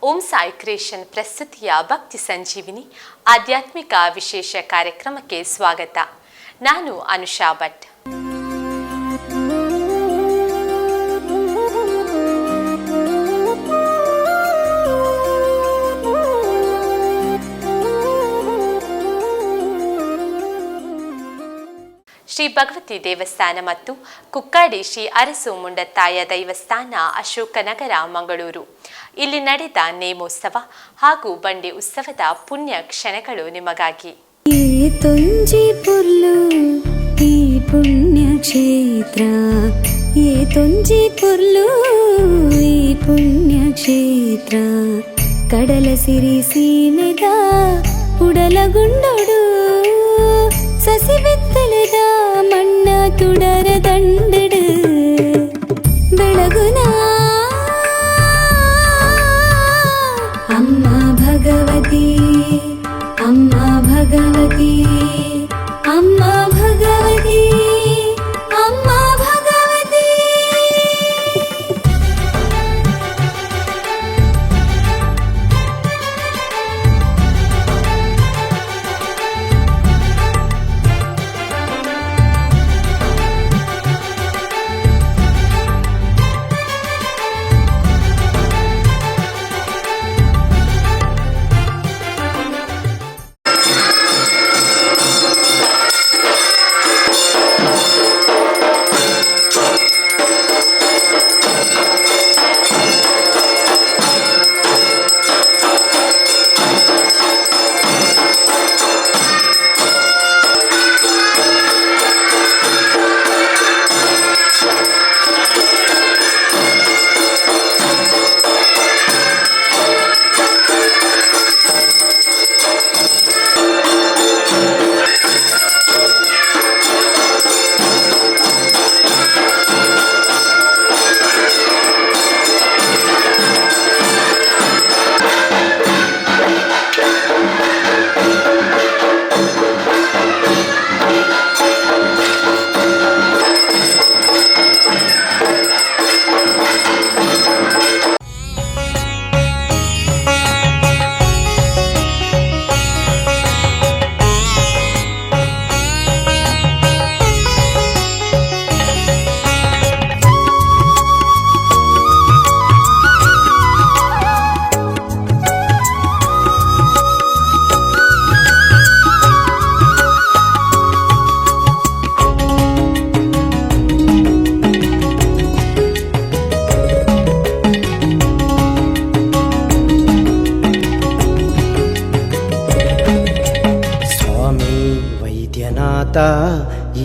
Om Sai creation ಪ್ರಸ್ತುತಿಯ ಭಕ್ತಿ ಸಂಜೀವಿನಿ ಆಧ್ಯಾತ್ಮಿಕ ವಿಶೇಷ ಕಾರ್ಯಕ್ರಮಕ್ಕೆ ಸ್ವಾಗತ. ನಾನು ಅನುಷಾ ಭಟ್. ಶ್ರೀ ಭಗವತಿ ದೇವಸ್ಥಾನ ಮತ್ತು ಕುಕ್ಕಡಿ ಶ್ರೀ ಅರಸು ಮುಂಡಥಾಯ ದೈವಸ್ಥಾನ ಅಶೋಕ ನಗರ ಮಂಗಳೂರು ಇಲ್ಲಿ ನಡೆದ ನೇಮೋತ್ಸವ ಹಾಗೂ ಬಂಡಿ ಉತ್ಸವದ ಪುಣ್ಯ ಕ್ಷಣಗಳು ನಿಮಗಾಗಿ. ಈ ಪುಣ್ಯ ಕ್ಷೇತ್ರ ಈ ಪುಣ್ಯ ಕ್ಷೇತ್ರ ಕಡಲ ಸಿರಿ ಸೀಮೆದ ಉಡಲಗುಂಡೊಡು ಸಸಿ ಬೆತ್ತಲದ ಮಣ್ಣ ತುಡರ ದಂಡಡು ಬೆಳಗುನ ಅಮ್ಮ ಭಗವತಿ ಅಮ್ಮ ಭಗವತಿ ಅಮ್ಮ ಭಗವತಿ ಅಮ್ಮ ಭಗವತಿ.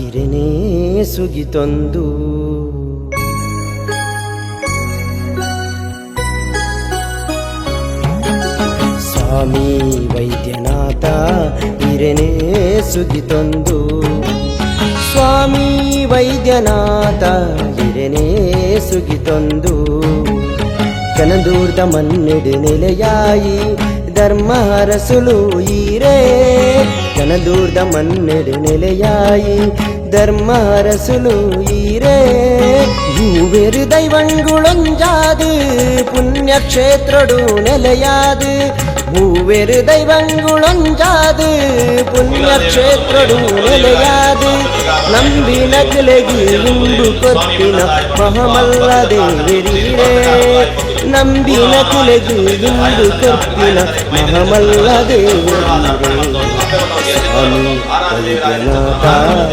ಇರೆನೇ ಸುಗಿತೊಂದು ಸ್ವಾಮಿ ವೈದ್ಯನಾಥ ಇರೆನೇ ಸುಗಿತೊಂದು ಸ್ವಾಮಿ ವೈದ್ಯನಾಥ ಇರೆನೇ ಸುಗಿತೊಂದು ಕನದೂರ್ದ ಮನ್ನೆಡು ನೆಲೆಯಾಯಿ ಧರ್ಮ ಹರಸುಲು ಈರೇ ಕನದೂರ್ದ ಮನ್ನೆಡು ನೆಲೆಯಾಯಿ ಧರ್ಮ ಹರಸುಲು ಈರೇ ಯೂವೆರು ದೈವಂಗುಳೊಂಜಾದು ಪುಣ್ಯಕ್ಷೇತ್ರಡು ನೆಲೆಯಾದು ಮೂವೆರು ದೈವಂಗುಳೊಂಜಾದು ಪುಣ್ಯಕ್ಷೇತ್ರಡು ನೆಲೆಯಾದು ನಂಬಿನ ಕಿಲೆಗಿ ಇಂದು ಕೊತ್ತಿನ ಮಹಮಲ್ಲ ದೇವರೀರೇ ನಂಬಿನ ಕುಲೆಗಿ ಇಂದು ಕೊತ್ತಿನ ಮಹಮಲ್ಲ ದೇವರೀರೇ ಸ್ವಾಮಿ ವೈದ್ಯನಾಥ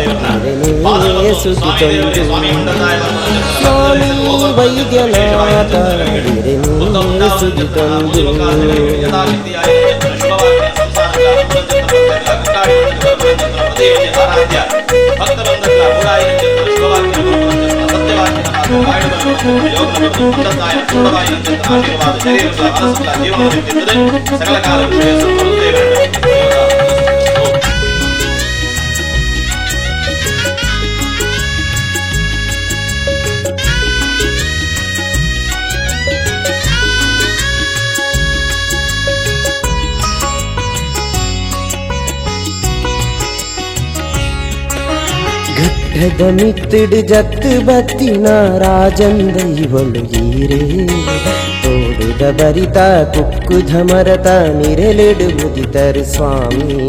ಇರೆನೇ ಸುಗಿತೊಂದು ಸ್ವಾಮಿ ವೈದ್ಯನಾಥ ಇರೆನೇ ಸುಗಿತೊಂದು ಘಟ್ಟದ ಮಿತ್ತಿಡು ಜತ್ತು ಬತ್ತಿನ ರಾಜನ್ ದೈವಳು ಈರೇ ತೋಡು ತೋಡದ ಬರಿತ ಕುಕ್ಕುಧ ಮರತ ನಿರಲಿಡುವುದಿತರು ಸ್ವಾಮಿ.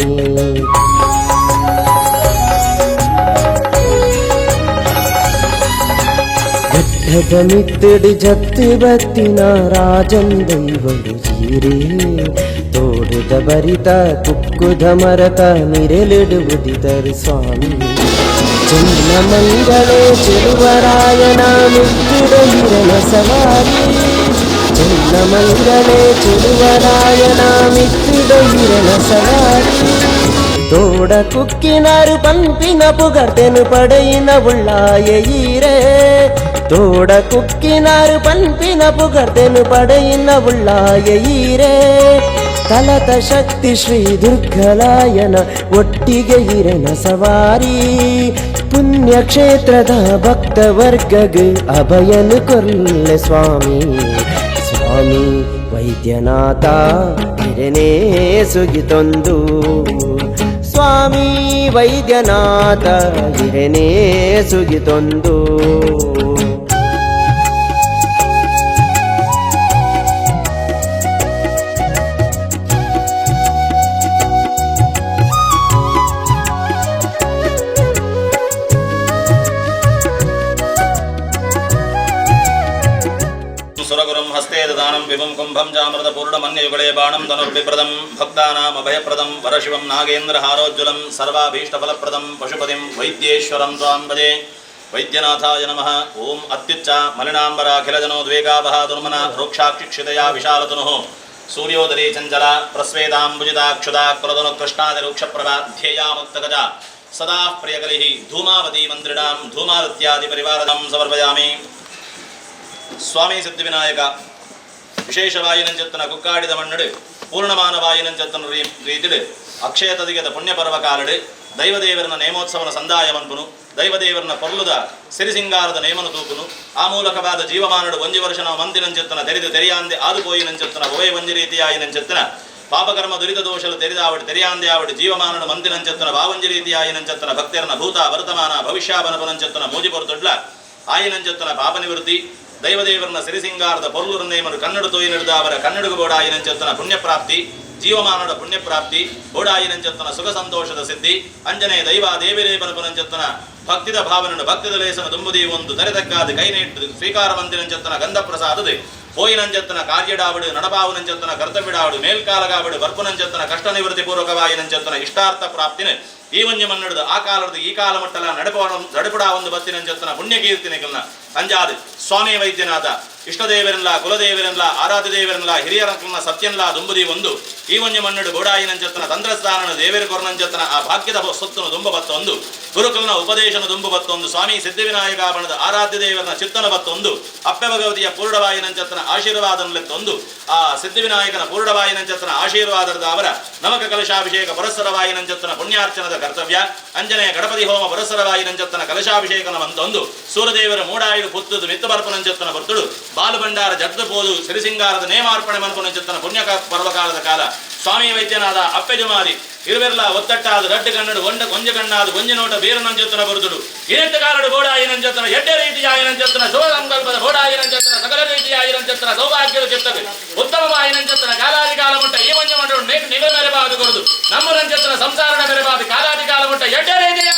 ಘಟ್ಟದ ಮಿತ್ತಡು ಜತ್ತು ಬತ್ತಿನ ರಾಜನ್ ದೈವಡು ಜೀರೇ ತೋಡದ ಬರಿತ ಕುಕ್ಕುಧ ಮರತ ನಿರಲಿಡುವುದಿತರು ಸ್ವಾಮಿ. ಚೆನ್ನ ಮಂಗಳೇ ಚೆಲುವರಾಯನ ಮಿತ್ತಿಡ ಹಿರನ ಸವಾರಿ. ಚೆನ್ನ ಮಂಗಳೇ ಚೆಲುವರಾಯನ ಮಿತ್ತಿಡ ಹಿರನ ಸವಾರಿ. ತೋಡ ಕುಕ್ಕಿನಾರು ಪಂಪಿನ ಪುಗರ್ತೆನು ಪಡೆಯಿನ ಉಳ್ಳಾಯ ಈರೇ. ತೋಡ ಕುಕ್ಕಿನಾರು ಪಂಪಿನ ಪುಗರ್ತೆನು ಪಡೆಯಿನ ಉಳ್ಳಾಯ ಈರೇ. ತಲತ ಶಕ್ತಿ ಶ್ರೀ ದುರ್ಗಲಾಯನ ಒಟ್ಟಿಗೆ ಹಿರನ ಸವಾರಿ. ಪುಣ್ಯಕ್ಷೇತ್ರದ ಭಕ್ತ ವರ್ಗಗ ಅಭಯನು ಕೊರ್ಲೆ ಸ್ವಾಮಿ. ಸ್ವಾಮಿ ವೈದ್ಯನಾಥ ಹಿರನೇ ಸುಗಿತೊಂದು. ಸ್ವಾಮಿ ವೈದ್ಯನಾಥ ಹಿರನೇ ಸುಗಿತೊಂದು. ಸುರಗುರುಂ ಹಸ್ತೆ ದದಾನಂ ವಿಭುಂ ಕುಂಭಂ ಜಾಮೃತ ಪೂರ್ಣಮನ್ಯಯುಗಳೆ ಬಾಣಂ ಧನುರ್ಬಿಪ್ರದಂ ಭಕ್ತಾನಾಂ ಅಭಯಪ್ರದಂ ವರಶಿವಂ ನಾಗೇಂದ್ರ ಹಾರೋಜ್ವಲಂ ಸರ್ವಾಭೀಷ್ಟಫಲಪ್ರದಂ ಪಶುಪತಿಂ ವೈದ್ಯೇಶ್ವರಂ ತ್ವಾಂ ಭಜೆ. ವೈದ್ಯನಾಥಾಯ ನಮಃ. ಓಂ ಅತ್ಯುಚ್ಚ ಮಲಿನಾಂಬರಾಖಿಲಜನೋದ್ವೇಗಾವಹ ದುರ್ಮನ ರೋಕ್ಷಾಕ್ಷಿಕ್ಷಿತಯಾ ವಿಶಾಲತನುಃ ಸೂರ್ಯೋದರಿ ಚಂಚಲ ಪ್ರಸ್ವೇದಾಂಬುಜಿತಾಕ್ಷುಧಾಕ್ರದನು ಕೃಷ್ಣಾದಿರುಕ್ಷಪ್ರಭಾ ಧ್ಯೇಯಾ ಮುಕ್ತಗಜ ಸದಾ ಪ್ರಿಯಕಲಿಃ ಧೂಮಾವತಿ ಮಂತ್ರಿಣಾಂ ಧೂಮಾದಿತ್ಯಾದಿ ಪರಿವಾರದಂ ಸಮರ್ಪಯಾಮಿ. ಸ್ವಾಮಿ ಸಿದ್ಧಿವಿನಾಯಕ ವಿಶೇಷವಾಯಿನಂಚತ್ತನ ಕುಕ್ಕಾಡಿದ ಮಣ್ಣಡು ಪೂರ್ಣಮಾನವಾಯಿನಂಚತ್ತನ ರೀತಿಡು ಅಕ್ಷಯ ತದಿಗೆದ ಪುಣ್ಯಪರ್ವ ಕಾಲಡು ದೈವದೇವರನ ನೇಮೋತ್ಸವನ ಸಂದಾಯಮನ್ಪುನು ದೈವದೇವರನ ಪೊರ್ಲುದ ಸಿರಿಸಿಂಗಾರದ ನೇಮನು ತೂಪುನು. ಆ ಮೂಲಕವಾದ ಜೀವಮಾನಡು ಒಂಜಿ ವರ್ಷ ನಾವು ಮಂದಿನಂಚತ್ತನ ತೆರೆದು ತೆರೆಯಾಂದೆ ಆದುಪೋಯಿನಂಚತ್ತನ ಒವೇ ಒಂಜಿ ರೀತಿಯಾಯಿನಂಚತ್ತನ ಪಾಪಕರ್ಮ ದುರಿತ ದೋಷಲು ತೆರೆದಾವಡು ತೆರೆಯಾಂದೆ ಆವಡು ಜೀವಮಾನಡು ಮಂದಿನಂಚತ್ತನ ವಾವಂಜಿ ರೀತಿಯಾಯಿನಂಚತ್ತನ ಭಕ್ತರನ ಭೂತ ವರ್ತಮಾನ ಭವಿಷ್ಯಾಬನಪುನಂಚತ್ತನ ಮೂಜಿ ಪೊರ್ತೊಡ್ಲ ಆಯಿನಂಚತ್ತನ ಪಾಪ ನಿವೃತ್ತಿ. ದೈವದೇವರನ ಸಿರಿಸಿಂಗಾರದ ಪೊರ್ಲುರ ನೇಮನು ಕನ್ನಡ ತೋಯಿ ನಡೆದ ಅವರ ಕನ್ನಡಗು ಬೋಡಾಯಿನಂಚತ್ತನ ಪುಣ್ಯಪ್ರಾಪ್ತಿ ಜೀವಮಾನದ ಪುಣ್ಯಪ್ರಾಪ್ತಿ ಬೋಡಾಯಿನಂಚತ್ತನ ಸುಖ ಸಂತೋಷದ ಸಿದ್ಧಿ. ಅಂಜನೆಯ ದೈವ ದೇವಿರೇಪನಪುನಂಚತ್ತನ ಭಕ್ತಿದ ಭಾವನನ್ನು ಭಕ್ತಿದ ಲೇಸನ ದುಂಬುದಿ ಒಂದು ತರೆತಕ್ಕಾದ ಕೈ ನೀಟ್ಟು ಸ್ವೀಕಾರ ಮಂದಿನಂಚತ್ತನ ಗಂಧ ಪ್ರಸಾದದೆ ಪೋಯಿನಂಚತ್ತನ ಕಾರ್ಯಡಾವಡು ನಡಪಾವುನಂಚತ್ತನ ಕರ್ತವ್ಯಡಾವಡು ಮೇಲ್ಕಾಲಗಾವಡು ಬರ್ಪುನಂಚತ್ತನ ಕಷ್ಟ ನಿವೃತ್ತಿ ಪೂರ್ವಕವಾಯಿನಂಚತ್ತನ ಇಷ್ಟಾರ್ಥ ಪ್ರಾಪ್ತಿನ ಈ ಒಂಜಿ ಮನ್ನಡದು ಆ ಕಾಲದ ಈ ಕಾಲ ಮಟ್ಟಲ ನಡಪುಡ ಒಂದು ಬತ್ತಿನಂಚತ್ತನ ಪುಣ್ಯಕೀರ್ತಿನಿಗಳನ್ನ ಅಂಜಾದು. ಸ್ವಾಮಿ ವೈದ್ಯನಾಥ ಇಷ್ಟದೇವರನ್ಲ ಕುಲದೇವರನ್ಲ ಆರಾಧ್ಯ ದೇವರನ್ಲ ಹಿರಿಯರನ್ನ ಸತ್ಯನ್ಲ ದುಂಬುದಿ ಒಂದು ಈ ಒಂಜಿ ಮನ್ನಡು ಗೋಡಾಯಿನಂಚತ್ತನ ತಂತ್ರಸ್ಥಾನನ ದೇವೇರು ಕೊರನಂಚತ್ತನ ಆ ಭಾಗ್ಯದ ಸೊತ್ತನು ದುಂಬ ಬತ್ತೊಂದು ಗುರುಕುಲನ ಉಪದೇಶನ ದುಂಬು ಬತ್ತೊಂದು ಸ್ವಾಮಿ ಸಿದ್ಧಿವಿನಾಯಕ ಬಣದ ಆರಾಧ್ಯ ದೇವರನ ಚಿತ್ತನ ಬತ್ತೊಂದು ಅಪ್ಪೆ ಭಗವತಿಯ ಪೂರ್ಣವಾಯಿನಂಚತ್ತನ ಆಶೀರ್ವಾದನಲೆತ್ತೊಂದು ಆ ಸಿದ್ಧಿವಿನಾಯಕನ ಪೂರ್ಣವಾಯಿನಂಚತ್ತನ ಆಶೀರ್ವಾದದ ಅವರ ನಮಕ ಕಲಶಾಭಿಷೇಕ ಪುರಸ್ಸರವಾಯಿನಂಚತ್ತನ ಪುಣ್ಯಾರ್ಚನದ ಕರ್ತವ್ಯ. ಅಂಜನೆಯ ಗಣಪತಿ ಹೋಮ ಪುರಸ್ಸರವಾಯಿನಂಚತ್ತನ ಕಲಶಾಭಿಷೇಕನ ಮಂತೊಂದು ಸೂರದೇವರ ಮೂಡಾಯಿಡು ಪುತ್ತದು ಮಿತ್ತು ಬರ್ಪುನಂಚತ್ತನ ಬರ್ತುಡು ಬಾಲು ಭಂಡಾರ ಜಡ್ದು ಪೋದು ಸಿರಿಸಿಂಗಾರದ ನೇಮಾರ್ಪಣೆ ಮನ್ಪುನಂಚತ್ತನ ಪುಣ್ಯ ಪರ್ವಕಾಲದ ಕಾಲ. ಸ್ವಾಮಿ ವೈದ್ಯನಾದ ಅಪ್ಪೆಜುಮಾರಿ ಇರುವೆರ್ಲ ಒತ್ತಟ್ಟಾದ ರಡ್ಡು ಕಣ್ಣಡು ಒಂಜ ಕಣ್ಣಾದ ಒಂಜಿ ನೋಟ ಬೇರನಂಚತ್ತನ ಬರುದುಡು ಇನೆತ್ತ ಕಾಲಡು ಬೋಡಾಯಿನಂಚತ್ತನ ಎಡ್ಡೆ ರೀತಿಯಾಯಿನಂಚತ್ತನ ಶೋಧಂಕಲ್ಪದ ಬೋಡಾಯಿನಂಚತ್ತನ ಸಕಲ ರೀತಿಯಾಯಿನಂಚತ್ತನ ಸೌಭಾಗ್ಯದ ಚಿತ್ತಕ್ಕೆ ಉತ್ತಮವಾಯಿನಂಚತ್ತನ ಕಾಲಾದಿ ಕಾಲ ಮುಟ್ಟ ಈ ಒಂಜ ಮಂಡಳು ನಿಗ ಮೆರೆಬಾದು ಕೊಡುದು ನಮ್ಮ ನಂಚತ್ತನ ಸಂಸಾರನ ಮೆರೆಬಾದು ಕಾಲಾದಿ ಕಾಲ ಮುಟ್ಟ ಎಡ್ಡೆ ರೀತಿಯ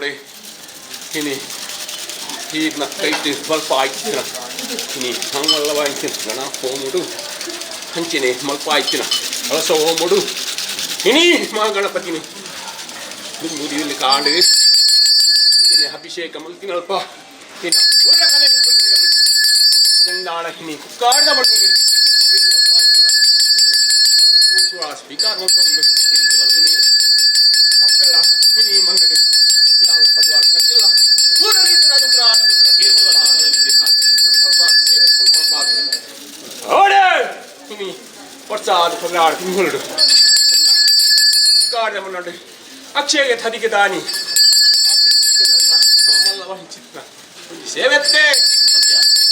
ನೋಡಿ ಇನಿ ಹೀರ್ನ ಕೈಟ್ ಸ್ವಲ್ಪ ಆಯ್ತಿನ ಇನಿ ಹಂಗಲ್ಲವ ಅಂತಿನ ಹೋಮುಡು ಹಂಚಿನಿ ಮಲ್ಪ ಆಯ್ತಿನ ಅಳಸ ಹೋಮುಡು ಇನಿ ಮಾ ಗಣಪತಿನಿ ಮುದಿಯಲ್ಲಿ ಕಾಂಡು ಅಭಿಷೇಕ ಮಲ್ತಿನಲ್ಪ ಇನ ಪೂರ ಕಲೆ ಗಂಗಾಣ ಹಿನಿ ಕುಕ್ಕಾಡ್ದ ಬಣ್ಣಗೆ ಮಲ್ಪ ಆಯ್ತಿನ ಸ್ವೀಕಾರ ಮಾಡ್ಕೊಂಡು ಇನಿ ತಪ್ಪೆಲ್ಲ ಇನಿ ಮನ್ನಡೆ ಯಾವ ಪರಿವಾರ ಸಕ್ಕಿಲ್ಲ ಪೂರ ರೀತಿಯ ಅನುಗ್ರಹ ಇನಿ ವರ್ಷಾದ ಪಗಾಡ ತಿಂಗಳು ಕಾರ್ಯ ಮನ್ನಡೆ ಅಕ್ಷಯಗೆ ತದಿಗೆ ದಾನಿ ನನ್ನ ಮಾಮಲ್ಲವ ಚಿತ್ತ ಸೇವೆತ್ತೆ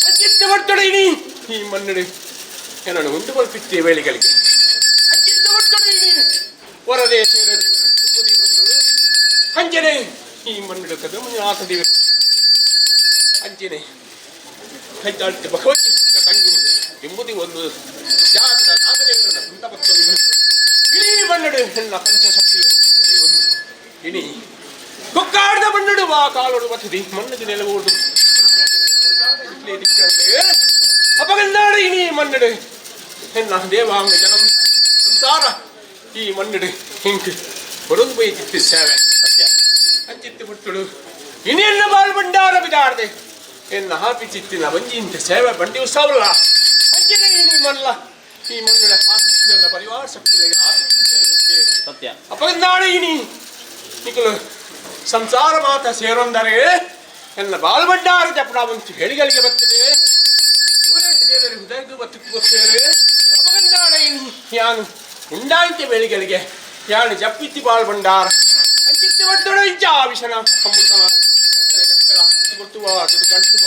ಅಂಚಿತ್ತ ಮಾಡ್ತಾಳೆ ಇನಿ ಈ ಮನ್ನಡೆ ಏನನ್ನು ಉಂಟು ಬಲ್ಪಿತ್ತೆ ವೇಳೆಗಳಿಗೆ ಅಂಚಿತ್ತ ಮಾಡ್ತಾಳೆ ಇನಿ ಹೊರದೇಶದ ಮುದಿ ಒಂದು ಅಂಜನೆ ಈ ಮನ್ನಡೆ ಕದ ಆತದಿವೆ ಅಂಜನೆ ಕೈತಾಳ್ತೆ ಭಗವತಿ ತಂಗಿ ಎಂಬುದಿ ಒಂದು ಜಾಗದ ನಾಗರೇವರನ್ನ ಕುಂಟ ಮತ್ತೊಂದು ಇಡೀ ಮನ್ನಡೆ ಎಲ್ಲ ಪಂಚಶಕ್ತಿ ಒಂದು ಇನಿ ಕುಕ್ಕಾಡ್ದ ಮನ್ನಡು ವಾ ಕಾಲೋಡು ಬತ್ತದಿ ಮನ್ನದಿ ನೆಲವೋಡು ಅಪಗಂದಾಡ ಇನಿ ಮನ್ನಡೆ ಎನ್ನ ದೇವಾಂಗ ಜನಂ ಸಂಸಾರ ಈ ಮನ್ನಡೆ ಹಿಂಕ್ ಬರೋದು ಬೈತಿತ್ತು ಸೇವೆ ಅಂಚಿತ್ತು ಬಿಟ್ಟಳು ಇನ್ನೆಲ್ಲ ಬಾಲ್ ಭಂಡಾರ ಬಿದಾಡ್ದೆ ಎನ್ನ ಹಾಪಿ ಚಿತ್ತಿನ ಬಂಜಿಂತ ಸೇವೆ ಬಂಡಿ ಉತ್ಸವಲ್ಲ ಅಂಚಿನ ಇನಿ ಮಲ್ಲ ಈ ಮನ್ನಡೆ ಹಾಪಿಸಿದ ಪರಿವಾರ ಶಕ್ತಿಗೆ ಆಪಿತ್ತು ಸೇವೆಕ್ಕೆ ಸತ್ಯ ಅಪಗಂದಾಡ ಇನಿ ನಿಖಲು ಸಂಸಾರ ಮಾತ ಸೇರೊಂದರೆ ಎನ್ನ ಬಾಲ್ ಭಂಡಾರ ಜಪಡ ಬಂತು ಹೇಳಿಗಳಿಗೆ ಬರ್ತದೆ ದೇವರ ಹೃದಯಕ್ಕೂ ಬತ್ತಿತ್ತು ಸೇರೆ ಅಪಗಂದಾಡ ಇನಿ ಯಾನು ಉಂಡಾಂತೆ ಬೆಳಿಗಳಿಗೆ ಯಾನು ಜಪ್ಪಿತ್ತಿ ಬಾಲ್ ಭಂಡಾರ ಅಂಚಿತ್ತು ಬರ್ತಡ ಇಂಚ ವಿಷನ ಅಮೃತನ ಜಪ್ಪೆಲ ಗೊತ್ತುವ ಗಂಟು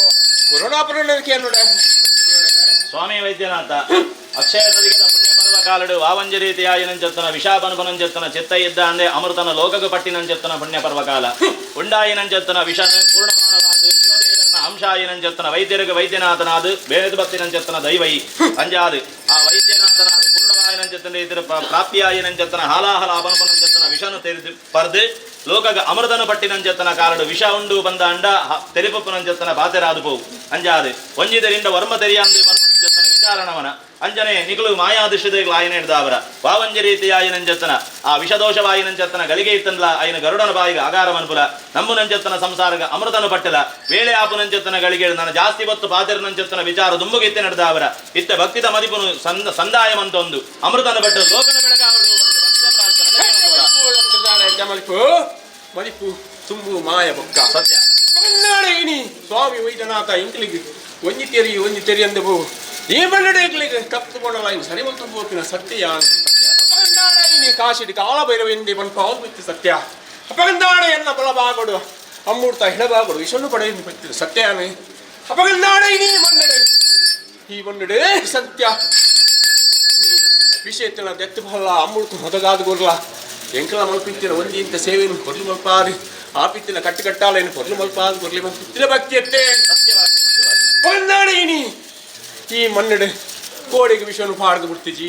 ಕೊರೋನಾ ಪರಕ್ಕೆ ನೋಡ ಸ್ವಾಮಿ ವೈದ್ಯನಾಥ ಅಕ್ಷಯ ತದಿಗೆದ ಪುಣ್ಯ ಪರ್ವ ಕಾಲಡು ವಾವಂಜ ರೀತಿಯಾಯಿನಂಚೆತ್ತನ ವಿಷಾಪನುಪನಂಚೆತ್ತನ ಚಿತ್ತ ಇದ್ದ ಅಂದೆ ಅಮೃತನ ಲೋಕಗ ಪಟ್ಟಿನಂಚೆತ್ತನ ಪುಣ್ಯ ಪರ್ವ ಕಾಲ ಉಂಡಾಯಿನಂಚೆತ್ತನ ವಿಷನ ಪೂರ್ಣಮಾನವಾದ ಶಿವದೇವರನ ಅಂಶಾಯಿನಂಚೆತ್ತನ ವೈದ್ಯರಿಗೆ ವೈದ್ಯನಾಥನಾದ ಬೇದು ಭಕ್ತಿನಂಚೆತ್ತನ ದೈವೈ ಅಂಜಾದು ಆ ವೈದ್ಯನಾಥನಾದ ಪೂರ್ಣವಾಯಿನಂಚೆತ್ತನ ಇದರ ಪ್ರಾಪ್ತಿಯಾಯಿನಂಚೆತ್ತನ ಹಾಲಾಹಲ ಅಪನುಪನಂಚೆತ್ತನ ವಿಷನು ತೆರೆದು ಪರ್ದು ಲೋಕಗ ಅಮೃತನು ಪಟ್ಟಿನಂಚೆತ್ತನ ಕಾರಡು ವಿಷ ಉಂಡು ಬಂದ ಅಂಡ ತೆರಿಪಪ್ಪುನಂಚೆತ್ತನ ಬಾತೆರಾದು ಪೋವು ಅಂಜಾದು ಒಂಜಿದರಿಂದ ವರ್ಮ ತೆರಿಯಾಂದು ಪನುಪನಂಚೆತ್ತನ ವಿಚಾರಣವನ ಅಂಜನೆ ನಿಗಲು ಮಾಯಾದಿಶದೆಗಳು ಆಯನ ಹಿಡ್ದಾವರ ವಾವಂಜ ರೀತಿಯಾಯಿನಂಚೆತ್ತನ ಆ ವಿಷದೋಷವಾಯಿನಂಚೆತ್ತನ ಗಳಿಗೆ ಇತ್ತಂದ್ಲ ಆಯ್ನ ಗರುಡನ ಬಾಯಿಗೆ ಅಗಾರ ಮನ್ಪುಲ ನಮ್ಮುನಂಚೆತ್ತನ ಸಂಸಾರಗ ಅಮೃತನು ಪಟ್ಟಲ ವೇಳೆ ಆಪುನಂಚೆತ್ತನ ಗಳಿಗೆ ನನ್ನ ಜಾಸ್ತಿ ಹೊತ್ತು ಪಾತಿರನಂಚೆತ್ತನ ವಿಚಾರ ದುಂಬುಗಿತ್ತೆ ನಡೆದಾವರ ಇತ್ತ ಭಕ್ತಿದ ಮದಿಪುನು ಸಂದಾಯಮಂತೊಂದು ಅಮೃತನ ಪಟ್ಟು ಲೋಕನ ಬೆಳಗಾವಡು ಮಲಿಪು ಮಲಿಪು ತುಂಬು ಮಾಯ ಬೊಕ್ಕ ಸತ್ಯ ಇನಿ ಸ್ವಾಮಿ ವೈದ್ಯನಾಥ ಇಂಕ್ಲಿಗೆ ಒಂಜಿ ತೆರಿ ಅಂದೆ ಬಹು ಈ ಮನ್ನಡೆ ಇಂಕ್ಲಿಗೆ ಕಪ್ಪು ಕೊಡಲ ಸರಿ ಮತ್ತು ಬೋಕಿನ ಸತ್ಯ ಅಪಗಂದಾಡ ಇನಿ ಕಾಶಿಡಿ ಕಾಲ ಭೈರವೆಂದಿ ಬನ್ಪ ಬಿತ್ತು ಸತ್ಯ ಅಪಗಂದಾಡ ಎನ್ನ ಬಲಭಾಗಡು ಅಮ್ಮೂರ್ತ ಹಿಡಬಾಗಡು ವಿಷನ್ನು ಪಡೆಯಿಂದ ಬಿತ್ತು ಸತ್ಯಾನೆ ಅಪಗಂದಾಡ ಇನಿ ಮನ್ನಡೆ ಈ ಮನ್ನಡೆ ಸತ್ಯ ವಿಷಯತ್ತಿನ ದೆತ್ತು ಬಲ್ಲ ಅಮ್ಮೂರ್ತು ಹೊದಗಾದ ಗೊರ್ಲ ಎಂಕಲ ಮಲ್ಪಿತ್ತಿನ ಒಂದಿ ಇಂಥ ಸೇವೆಯನ್ನು ಕೊರ್ಲು ಮಲ್ಪಾರಿ ಆಪಿತ್ತಿನ ಕಟ್ಟುಕಟ್ಟಾಲೇನು ಕೊರ್ಲು ಮಲ್ಪಾದ ಕೊರ್ಲಿ ಮಲ್ಪಿತ್ತಿನ ಭಕ್ತಿಯತ್ತೆ ಪಂದಾಡ ಇನಿ ಈ ಮನ್ನಡೆ ಕೋಡೆಗೆ ವಿಷನು ಪಾಡ್ದು ಬಿಡ್ತಿಜಿ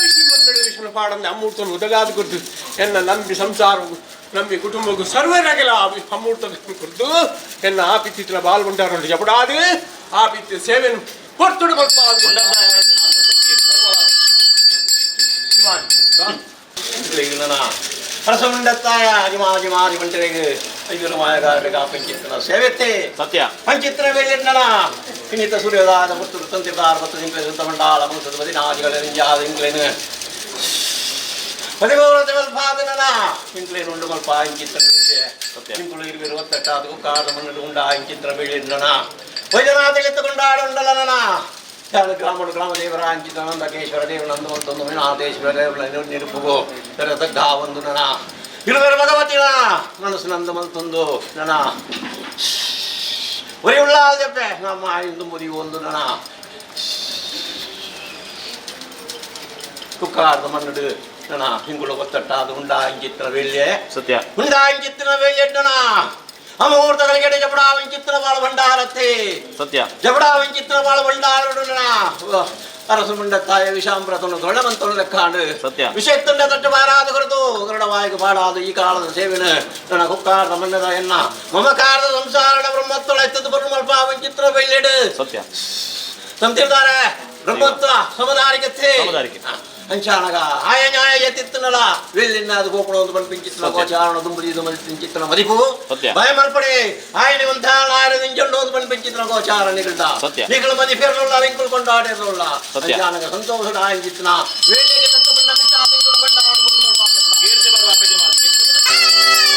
ವಿಷಯ ಮನ್ನಡೆ ವಿಷನು ಪಾಡಂದೆ ಅಮ್ಮೂರ್ತನ ಉದಗಾದ ಕುರ್ದು ಎನ್ನ ನಂಬಿ ಸಂಸಾರವು ನಂಬಿ ಕುಟುಂಬಕ್ಕೂ ಸರ್ವರಾಗೆಲ್ಲ ಅಮ್ಮೂರ್ತ ಕುರ್ದು ಎನ್ನ ಆಪಿತ್ತಿನ ಬಾಲ್ ಬಂಡಾರ ಜಪಡಾದು ಆಪಿತ್ತಿನ ಸೇವೆಯನ್ನು ಕೊರ್ತುಡು ಮಲ್ಪಾದ ಅರಸ ಮುಂಡತ್ತಾಯ ಅಜಿಮಾಜಿಮಾರಿ ಮಂಟರಿಗೆ ಐದು ಮಾಯಗಾರಗ ಪಂಚಿತ್ರನ ಸೇವೆತ್ತೆ ಸತ್ಯ ಪಂಚಿತ್ರ ವೇಳೆನ್ನಣ ಪಿಣಿತ ಸೂರ್ಯದಾದ ಮುತ್ತು ತಂತಿದಾರ ಮತ್ತು ಇಂಗ್ಲೆ ಸುತ್ತ ಮಂಡಾಳ ಮುತ್ತದ ಬದಿ ನಾಜಿಗಳ ನಿಂಜಾದ ಇಂಗ್ಲೇನು ಪದಿಗೌರತೆ ಮಲ್ಪಾದನನ ಇಂಗ್ಲೇನು ಉಂಡು ಮಲ್ಪ ಇಂಚಿತ್ರ ವೇಳೆ ಇಂಗುಳು ಇರುವಿರು ಒತ್ತಟ್ಟಾದ ಕಾದ ಮಣ್ಣು ಉಂಡ ಇಂಚಿತ್ರ ವೇಳೆನ್ನಣ ವೈದ್ಯನಾಥಗೆತ್ತುಕೊಂಡಾಡುಂಡಲನ ಗ್ರಾಮಡು ಗ್ರಾಮ ದೇವರ ಅಂಚಿತ ನಂದಕೇಶ್ವರ ದೇವ ನಂದವಂತೊಂದು ವಿನಾಥೇಶ್ವರ ದೇವರ ನಿರುಪುಗೋ ತೆರೆದಗ್ಗ ಒಂದು ನನ ಇರುವೆರ ಭಗವತಿನ ಮನಸ್ಸು ನಂದು ಮಲ್ತೊಂದು ನನ ಒರಿ ಉಳ್ಳಾದೆಪ್ಪೆ ನಮ್ಮ ಇಂದು ಮುರಿ ಒಂದು ನನ ಕುಕ್ಕಾರ್ದ ಮಣ್ಣಡು ನನ ಹಿಂಗುಳು ಗೊತ್ತಟ್ಟಾದ ಉಂಡ ಇಂಚಿತ್ರ ವೇಳ್ಯೆ ಸತ್ಯ ಉಂಡ ಇಂಚಿತ್ತಿನ ವೇಳ್ಯೆ ನನ ಅಮೂರ್ತಗಳಿಗೆ ಜಪಡಾ ವಂಚಿತ್ರ ಬಾಳ ಭಂಡಾರತ್ತೆ ಸತ್ಯ ಜಪಡಾ ವಂಚಿತ್ರ ಬಾಳ ಭಂಡಾರ ಅರಸು ಮುಂಡತ್ತಾಯ ವಿಷಾಂಬ್ರತನು ದೊಡ್ಡವಂತನು ಲೆಕ್ಕಾಂಡು ಸತ್ಯ ವಿಷಯತ್ತುಂಡ ದೊಡ್ಡ ಬಾರಾದ ಹೊರದು ಗರುಡ ಆಳವಾಗಿ ಬಾಡಾದ ಈ ಕಾಲದ ಸೇವೆನ ನನ್ನ ಕುಕ್ಕಾರದ ಮನ್ನದ ಎನ್ನ ಮಮಕಾರದ ಸಂಸಾರದ ಬ್ರಹ್ಮತ್ವ ಎತ್ತದ ಬರು ಮಲ್ಪ ವಂಚಿತ್ರ ಬೈಲೇಡು ಸತ್ಯ ಸಂತಿರ್ತಾರೆ ಬ್ರಹ್ಮತ್ವ ಸಮದಾರಿಕತೆ ಅಂಚಾನಗ ಆಯ ನ್ಯಾಯ ಎತ್ತಿತ್ತನಲ್ಲ ವೆಲ್ಲಿನ ಅದು ಗೋಪಣ ಒಂದು ಬಂದು ಪಿಂಚಿತ್ತನ ಗೋಚಾರಣ ದುಂಬುದಿ ಪಿಂಚಿತ್ತನ ಮದಿಪು ಭಯ ಮಲ್ಪಡೆ ಆಯನ ಒಂದ ನಾಯನ ನಿಂಜೊಂಡು ಒಂದು ಬಂದು ಪಿಂಚಿತ್ತನ ಗೋಚಾರ ನಿಗಳ್ದ ನಿಗಳು ಮದಿ ಫೇರ್ನಲ್ಲ ರಿಂಕುಲ್ ಕೊಂಡಾಡಿರಲ್ಲ ಅಂಚಾನಗ ಸಂತೋಷದ ಆಯನ ಚಿತ್ತನ ವೇಳೆಗೆ ತಕ್ಕ ಬಂದ ಕಟ್ಟ ರಿಂಕುಲ್ ಬಂಡ ಅನ್ಕೊಂಡು ಕೀರ್ತಿ ಬರುವ ಅಪ್ಪಜಿ ಮಾತು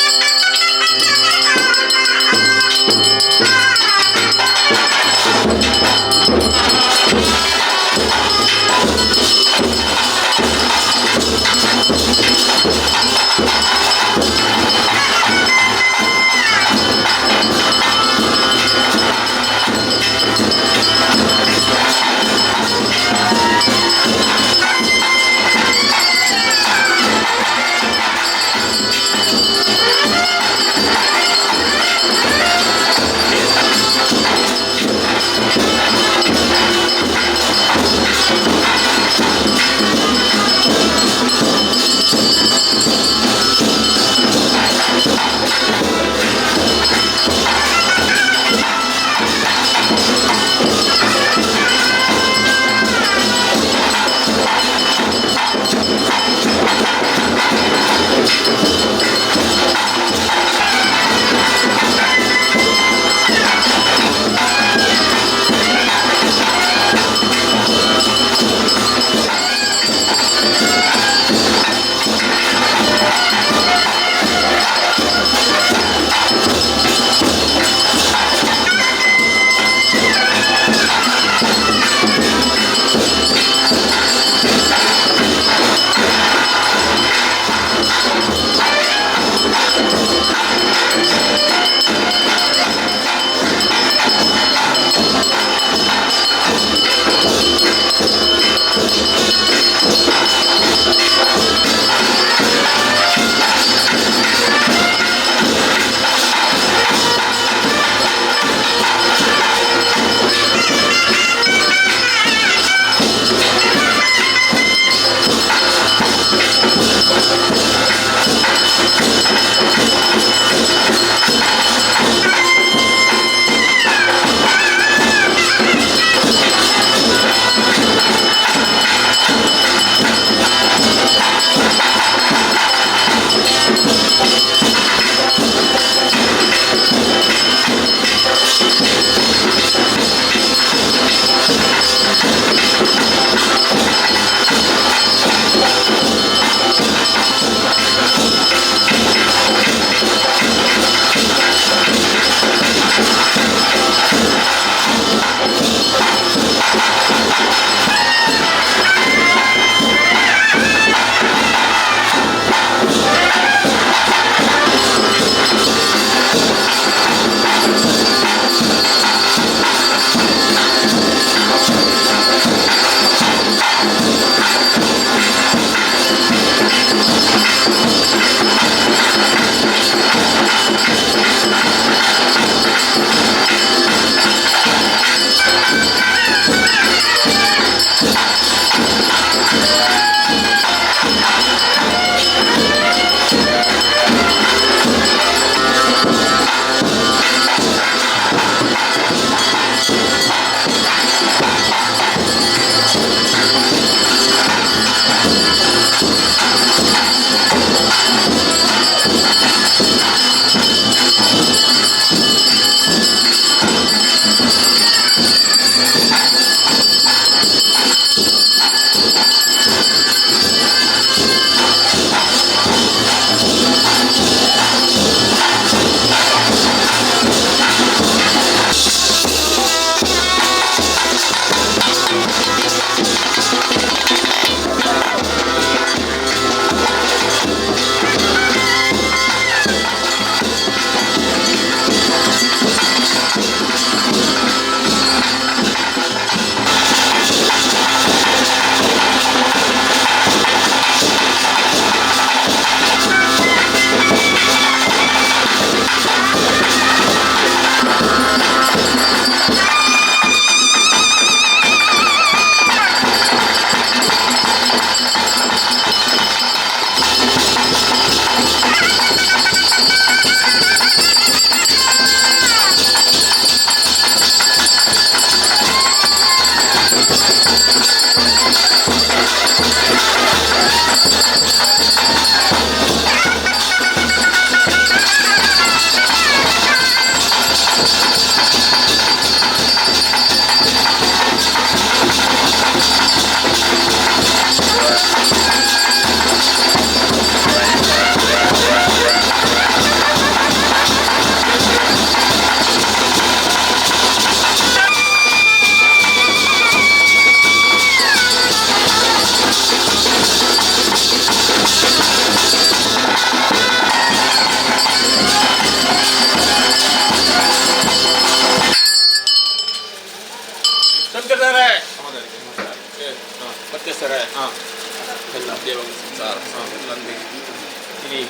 ಇಲ್ಲಿ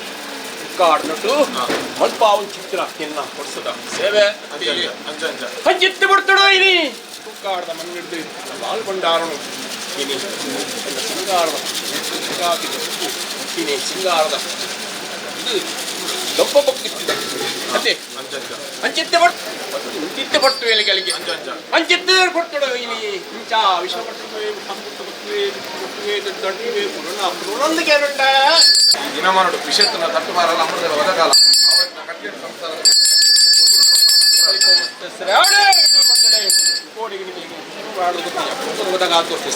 ಕಾಡ್ನಟ್ಟು ಸ್ವಲ್ಪ ಒಂದು ಚಿತ್ರ ತಿನ್ನ ಕೊಡ್ಸದ ಸೇವೆ ಹಂಚಿತ್ತು ಬಿಡ್ತಡೋ ಇಲ್ಲಿ ಕಾಡ್ದ ಮಣ್ಣಿಡ್ದು ಹಾಲು ಬಂಡಾರನು ಇನಿ ಸಿಂಗಾರದ ಸಿಂಗಾರದ ಇದು ದೊಬ್ಬ ಬಕ್ಕಿತ್ತಿದ ಅದೇ ಹಂಚಿತ್ತೆ ಬಟ್ಟು ಬಟ್ಟು ಎಲೆಗಳಿಗೆ ಹಂಚಿತ್ತೆ ಕೊಡ್ತಡೋ ಇಲ್ಲಿ ಇಂಚ ವಿಷ ದಿನಮಾನೋಡು ವಿಷಯತನ ತಟ್ಟುಮಾರಲ್ಲ ಅಮೃತ ಒದಗಾಲ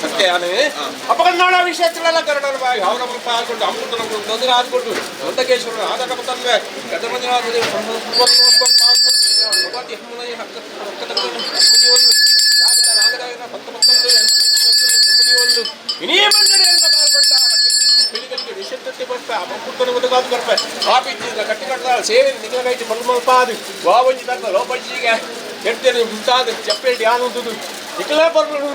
ಸತ್ಯಾನೆ ಅಪಗನ್ನಾಳ ವಿಷಯತಿಲೆಲ್ಲ ಕನ್ನಡ ಬಾಯಿ ಅವರ ಆಡ್ಕೊಂಡು ಅಮೃತ ತೊಂದರೆ ಆದ್ಕೊಂಡು ದೊಡ್ಡಕೇಶ್ವರ ಆದಾಗ ತಂದೆ ಇನ್ನೇ ಮಂಡಳಿಯನ್ನ ಪಾಲ್ಗೊಂಡ ಬೆಳಿಗಳಿಗೆ ವಿಷಯತೆ ಬರ್ಪ ಅಮೃತನ ಒದಗಾದು ಬರ್ಪ ಕಾಪಿಚ್ಚಿಲ್ಲ ಕಟ್ಟಿ ಕಟ್ಟದ ಸೇವೆ ನಿಗಲಗೈತಿ ಮಲ್ಮಲ್ಪಾದು ಗೋವಂಜಿ ತಕ್ಕ ಲೋಪಜ್ಜಿಗೆ ಕೆಡ್ತೇನೆ ಮುಂತಾದ ಚಪ್ಪೆಡಿ ಆನಂದದು ನಿಖಲ ಬರ್ಬೋದು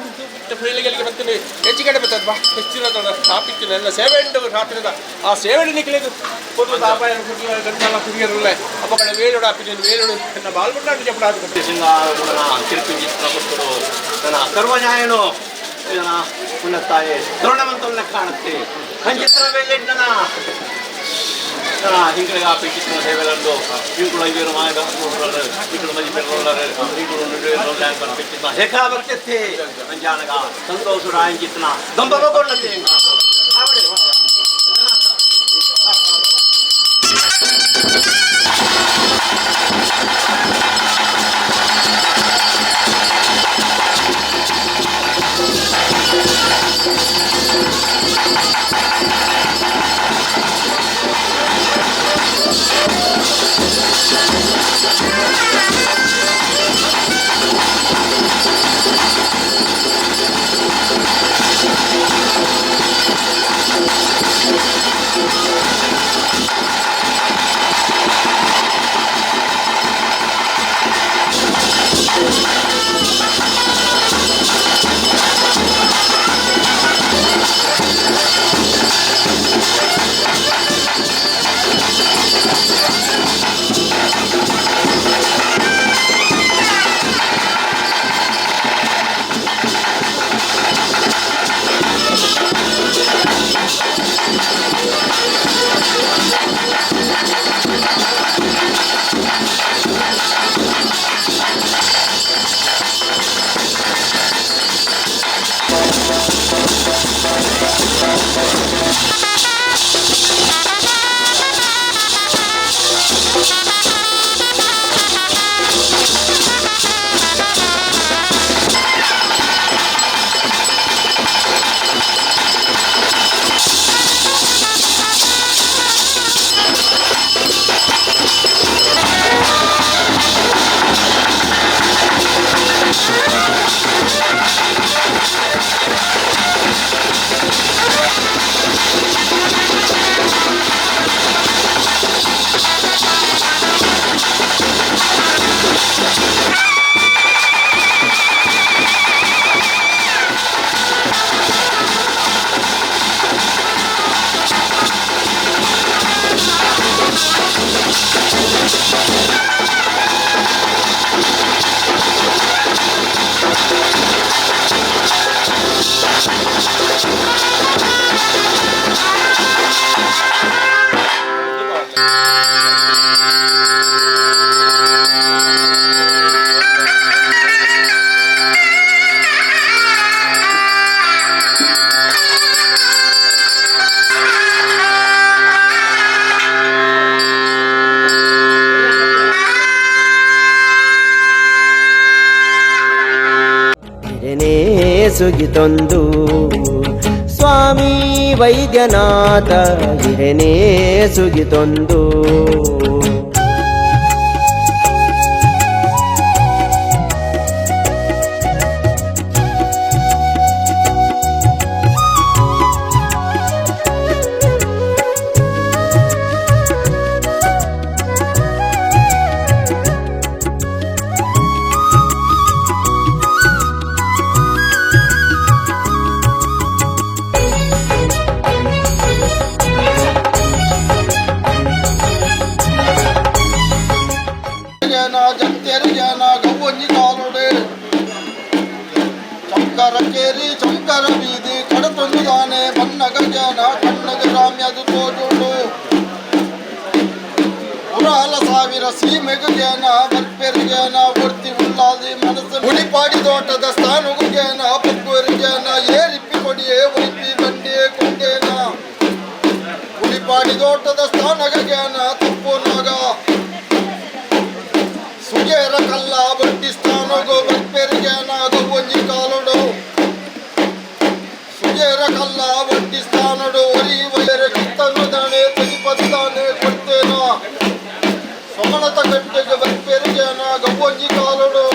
ಬೆಳಿಗಳಿಗೆ ಬರ್ತೀನಿ ಹೆಚ್ಚಿಗಡೆ ಬರ್ತದೆ ಬಾ ಹೆಚ್ಚಿನ ಕಾಪಿಚ್ಚಿನ ಎಲ್ಲ ಸೇವೆ ಉಂಟು ರಾತ್ರಿದ ಆ ಸೇವೆ ನಿಖಲಿದು ಕೊಟ್ಟು ಅಪಾಯ ಗಂಟಲ ಕುಡಿಯರಲ್ಲ ಅಪಕಡ ವೇಲೋಡು ಹಾಪಿದ್ದೇನೆ ವೇಲೋಡು ಎನ್ನ ಬಾಲ್ಗೊಂಡು ಚಪ್ಪಡಾದು ತಿರುಪಿ ಕೊಟ್ಟು ನನ್ನ ಸರ್ವನ್ಯಾಯನು ಮುಂಡತ್ತಾಯೆ ದ್ರೋಣವಂತವನ್ನ ಕಾಣುತ್ತೆ ಹಂಚಿತ್ರ ವೇಲೆಂಟನ ಹಿಂಗಳಿಗೆ ಆ ಚಿತ್ರ ಸೇವೆಲ್ಲಂದು ಇಂಕುಳು ಐವೇರು ಮಾಯದ ಇಂಕುಳು ಮಜಿ ಪೆರ್ರೋಲ್ಲರು ಇಂಕುಳು ನುಡಿಯೋರು ಹೇಖಾ ಬರ್ತೈತೆ ಅಂಜಾನಗ ಸಂತೋಷ ರಾಯಂಚಿತ್ನ ದಂಬಗೊಂಡತೆ ಆವಡೆ ಸುಗಿತೊಂದು ಸ್ವಾಮಿ ವೈದ್ಯನಾಥ ಹಿರೇನೇ ಸುಗಿತೊಂದು ಸಾವಿರ ಸೀಮೆಗುಗೇನ ಬರ್ಪೆರಿಗೇನ ಒಡ್ತಿ ಉಳ್ಳಾದಿ ಮನಸ್ಸು ಉಳಿಪಾಡಿ ತೋಟದ ಸ್ಥಾನಗುಗೇನ ಪಕ್ಕೂರಿಗೇನ ಏರಿಪ್ಪಿ ಕೊಡಿಯೇ ಒಳಿಪಿ ಬಂಡಿಯೇ ಕೊಂಡೇನ ಉಳಿಪಾಡಿ ತೋಟದ ಸ್ಥಾನಗೇನ ತಪ್ಪು ನಾಗ ಸುಗೇರ ಕಲ್ಲ ಬಡ್ಡಿ ಸ್ಥಾನಗು ಬರ್ಪೆರಿಗೇನ ಒಂಜಿ ಕಾಲುಡು ಸುಗೇರ ಕಲ್ಲ ಬಡ್ಡಿ ಸ್ಥಾನಡು ಒರಿ ವೈರ ಕಿತ್ತನು ದಾನೆ ತೆಗಿಪತ್ತಾನೆ ಕೊಡ್ತೇನ ಸಮಣತ ಗಂಟೆಗೆ ಬರ್ಪೆರಿಗೇನ ಒಂಜಿ ಕಾಲುಡು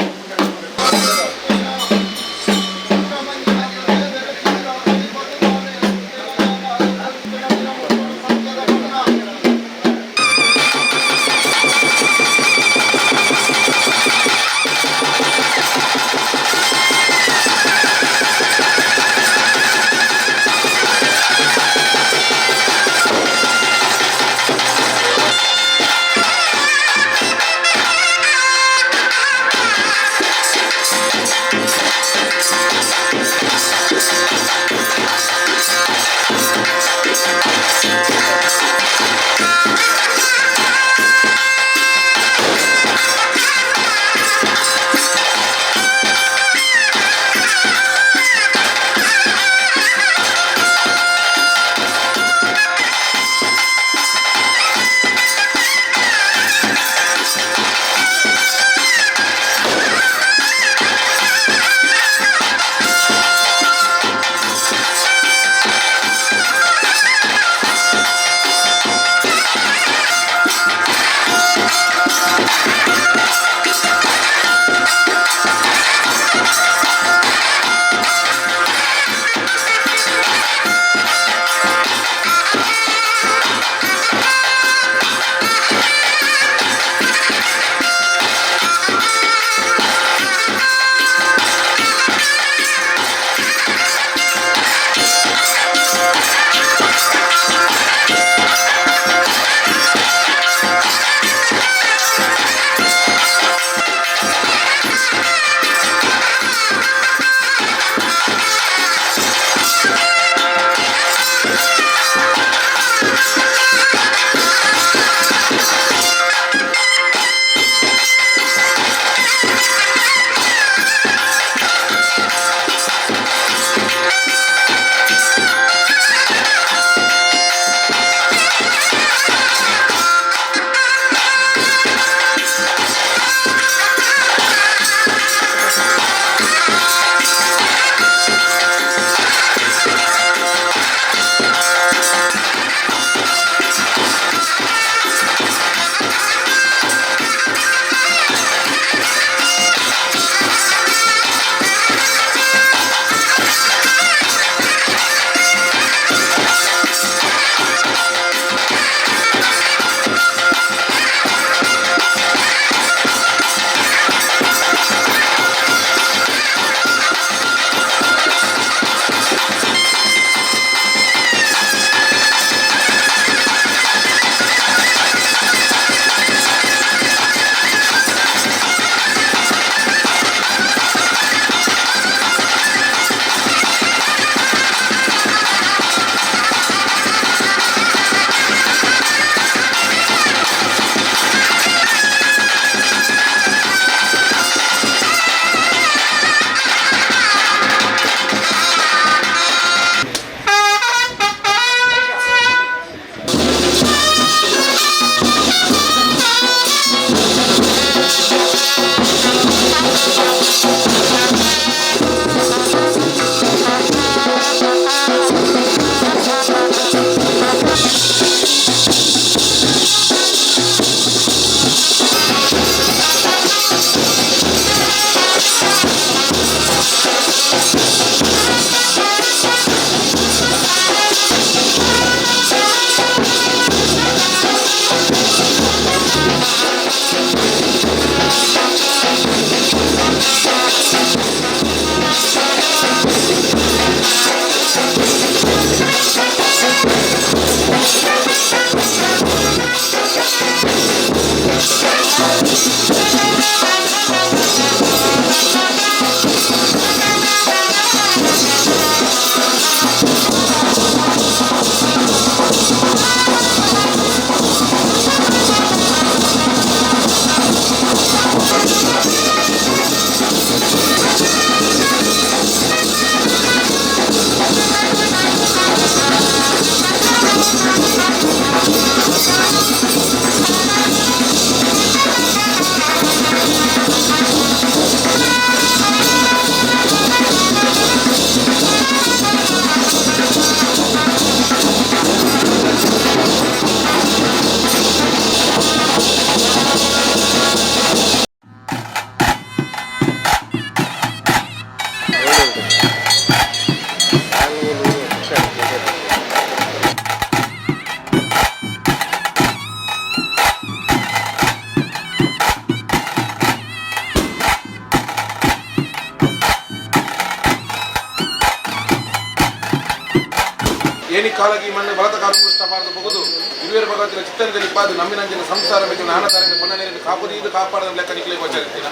ಕಾಲಗಿ ಮಣ್ಣು ಬಲತ ಕಾರು ಬಹುದು ಹಿರಿಯರ ಭಗವತಿನ ಚಿತ್ತನದಲ್ಲಿ ಪಾದು ನಮ್ಮಿನಂಜಿನ ಸಂಸಾರ ಬೇಕು ನಾನ ತಾರಿನ ಕೊನೆಯಲ್ಲಿ ಕಾಪುದು ಕಾಪಾಡದ ಲೆಕ್ಕ ನಿಖಲಿಗೆ ಗೋಚರಿಸ್ತೀನ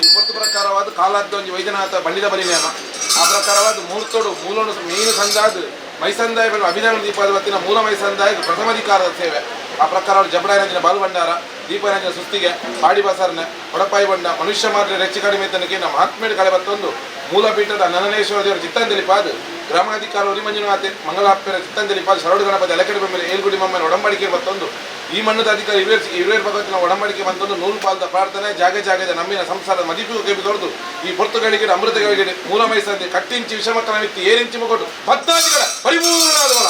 ಇಪ್ಪತ್ತು ಪ್ರಕಾರವಾದ ಕಾಲಾದ್ದು ಒಂದು ವೈದ್ಯನಾಥ ಬಂಡಿದ ಬಲಿನೇಮ ಆ ಪ್ರಕಾರವಾದ ಮೂರ್ತೋಡು ಮೂಲೋಡು ಮೀನು ಸಂದಾದ ಮೈಸಂದಾಯ ಅಭಿಧಾನ ದೀಪಾದ ಹೊತ್ತಿನ ಮೂಲ ಮೈಸಂದಾಯ ಪ್ರಥಮಾಧಿಕಾರದ ಸೇವೆ ಆ ಪ್ರಕಾರ ಜಬಡಾಯನಂಜಿನ ಬಾಲುಭಂಡಾರ ದೀಪಾಯನಂಜಿನ ಸುಸ್ತಿಗೆ ಪಾಡಿ ಬಸಾರನೆ ಒಡಪಾಯಿ ಬಂಡ ಮನುಷ್ಯ ಮಾತ್ರ ಹೆಚ್ಚು ಕಡಿಮೆ ತನಕ ನಮ್ಮ ಮಹಾತ್ಮೇಡು ಕಳೆ ಬತ್ತೊಂದು ಮೂಲಪೀಠದ ನನನೇಶ್ವರ ದೇವರ ಚಿತ್ತಂಜಲಿ ಪಾದು ಗ್ರಾಮಾಧಿಕಾರ ಮಂಜುನಾಥೆ ಮಂಗಳಾಪ್ಯರ ಚಿತ್ತಂಜಲಿ ಪಾದು ಸರಡು ಗಣಪತಿ ಅಲೆಕಡೆ ಬೆಂಬಲ ಏಳ್ಗುಡಿ ಮಮ್ಮನ ಒಡಂಬಡಿಕೆ ಬತ್ತೊಂದು ಈ ಮಣ್ಣದ ಅಧಿಕಾರ ಹಿರಿಯರ ಭಗವತಿನ ಒಡಂಬಡಿಕೆ ಬಂತೊಂದು ನೂರು ಪಾಲದ ಪ್ರಾರ್ಥನೆ ಜಾಗದ ನಮ್ಮಿನ ಸಂಸಾರದ ಮದಿಪು ಕೆಬಿ ತೊರೆದು ಈ ಪೊರ್ತುಗಳಿಗೆ ಅಮೃತಗಳಿಗೆ ಮೂಲ ಮೈಸಂದೆ ಕಟ್ಟಿಂಚಿ ವಿಷಮಕ್ಕನ ವ್ಯಕ್ತಿ ಏರಿಂಚಿ ಮಗೊಟ್ಟು ಭಕ್ತಾದಿಗಳ ಪರಿಪೂರ್ಣವಾದ ಬಲ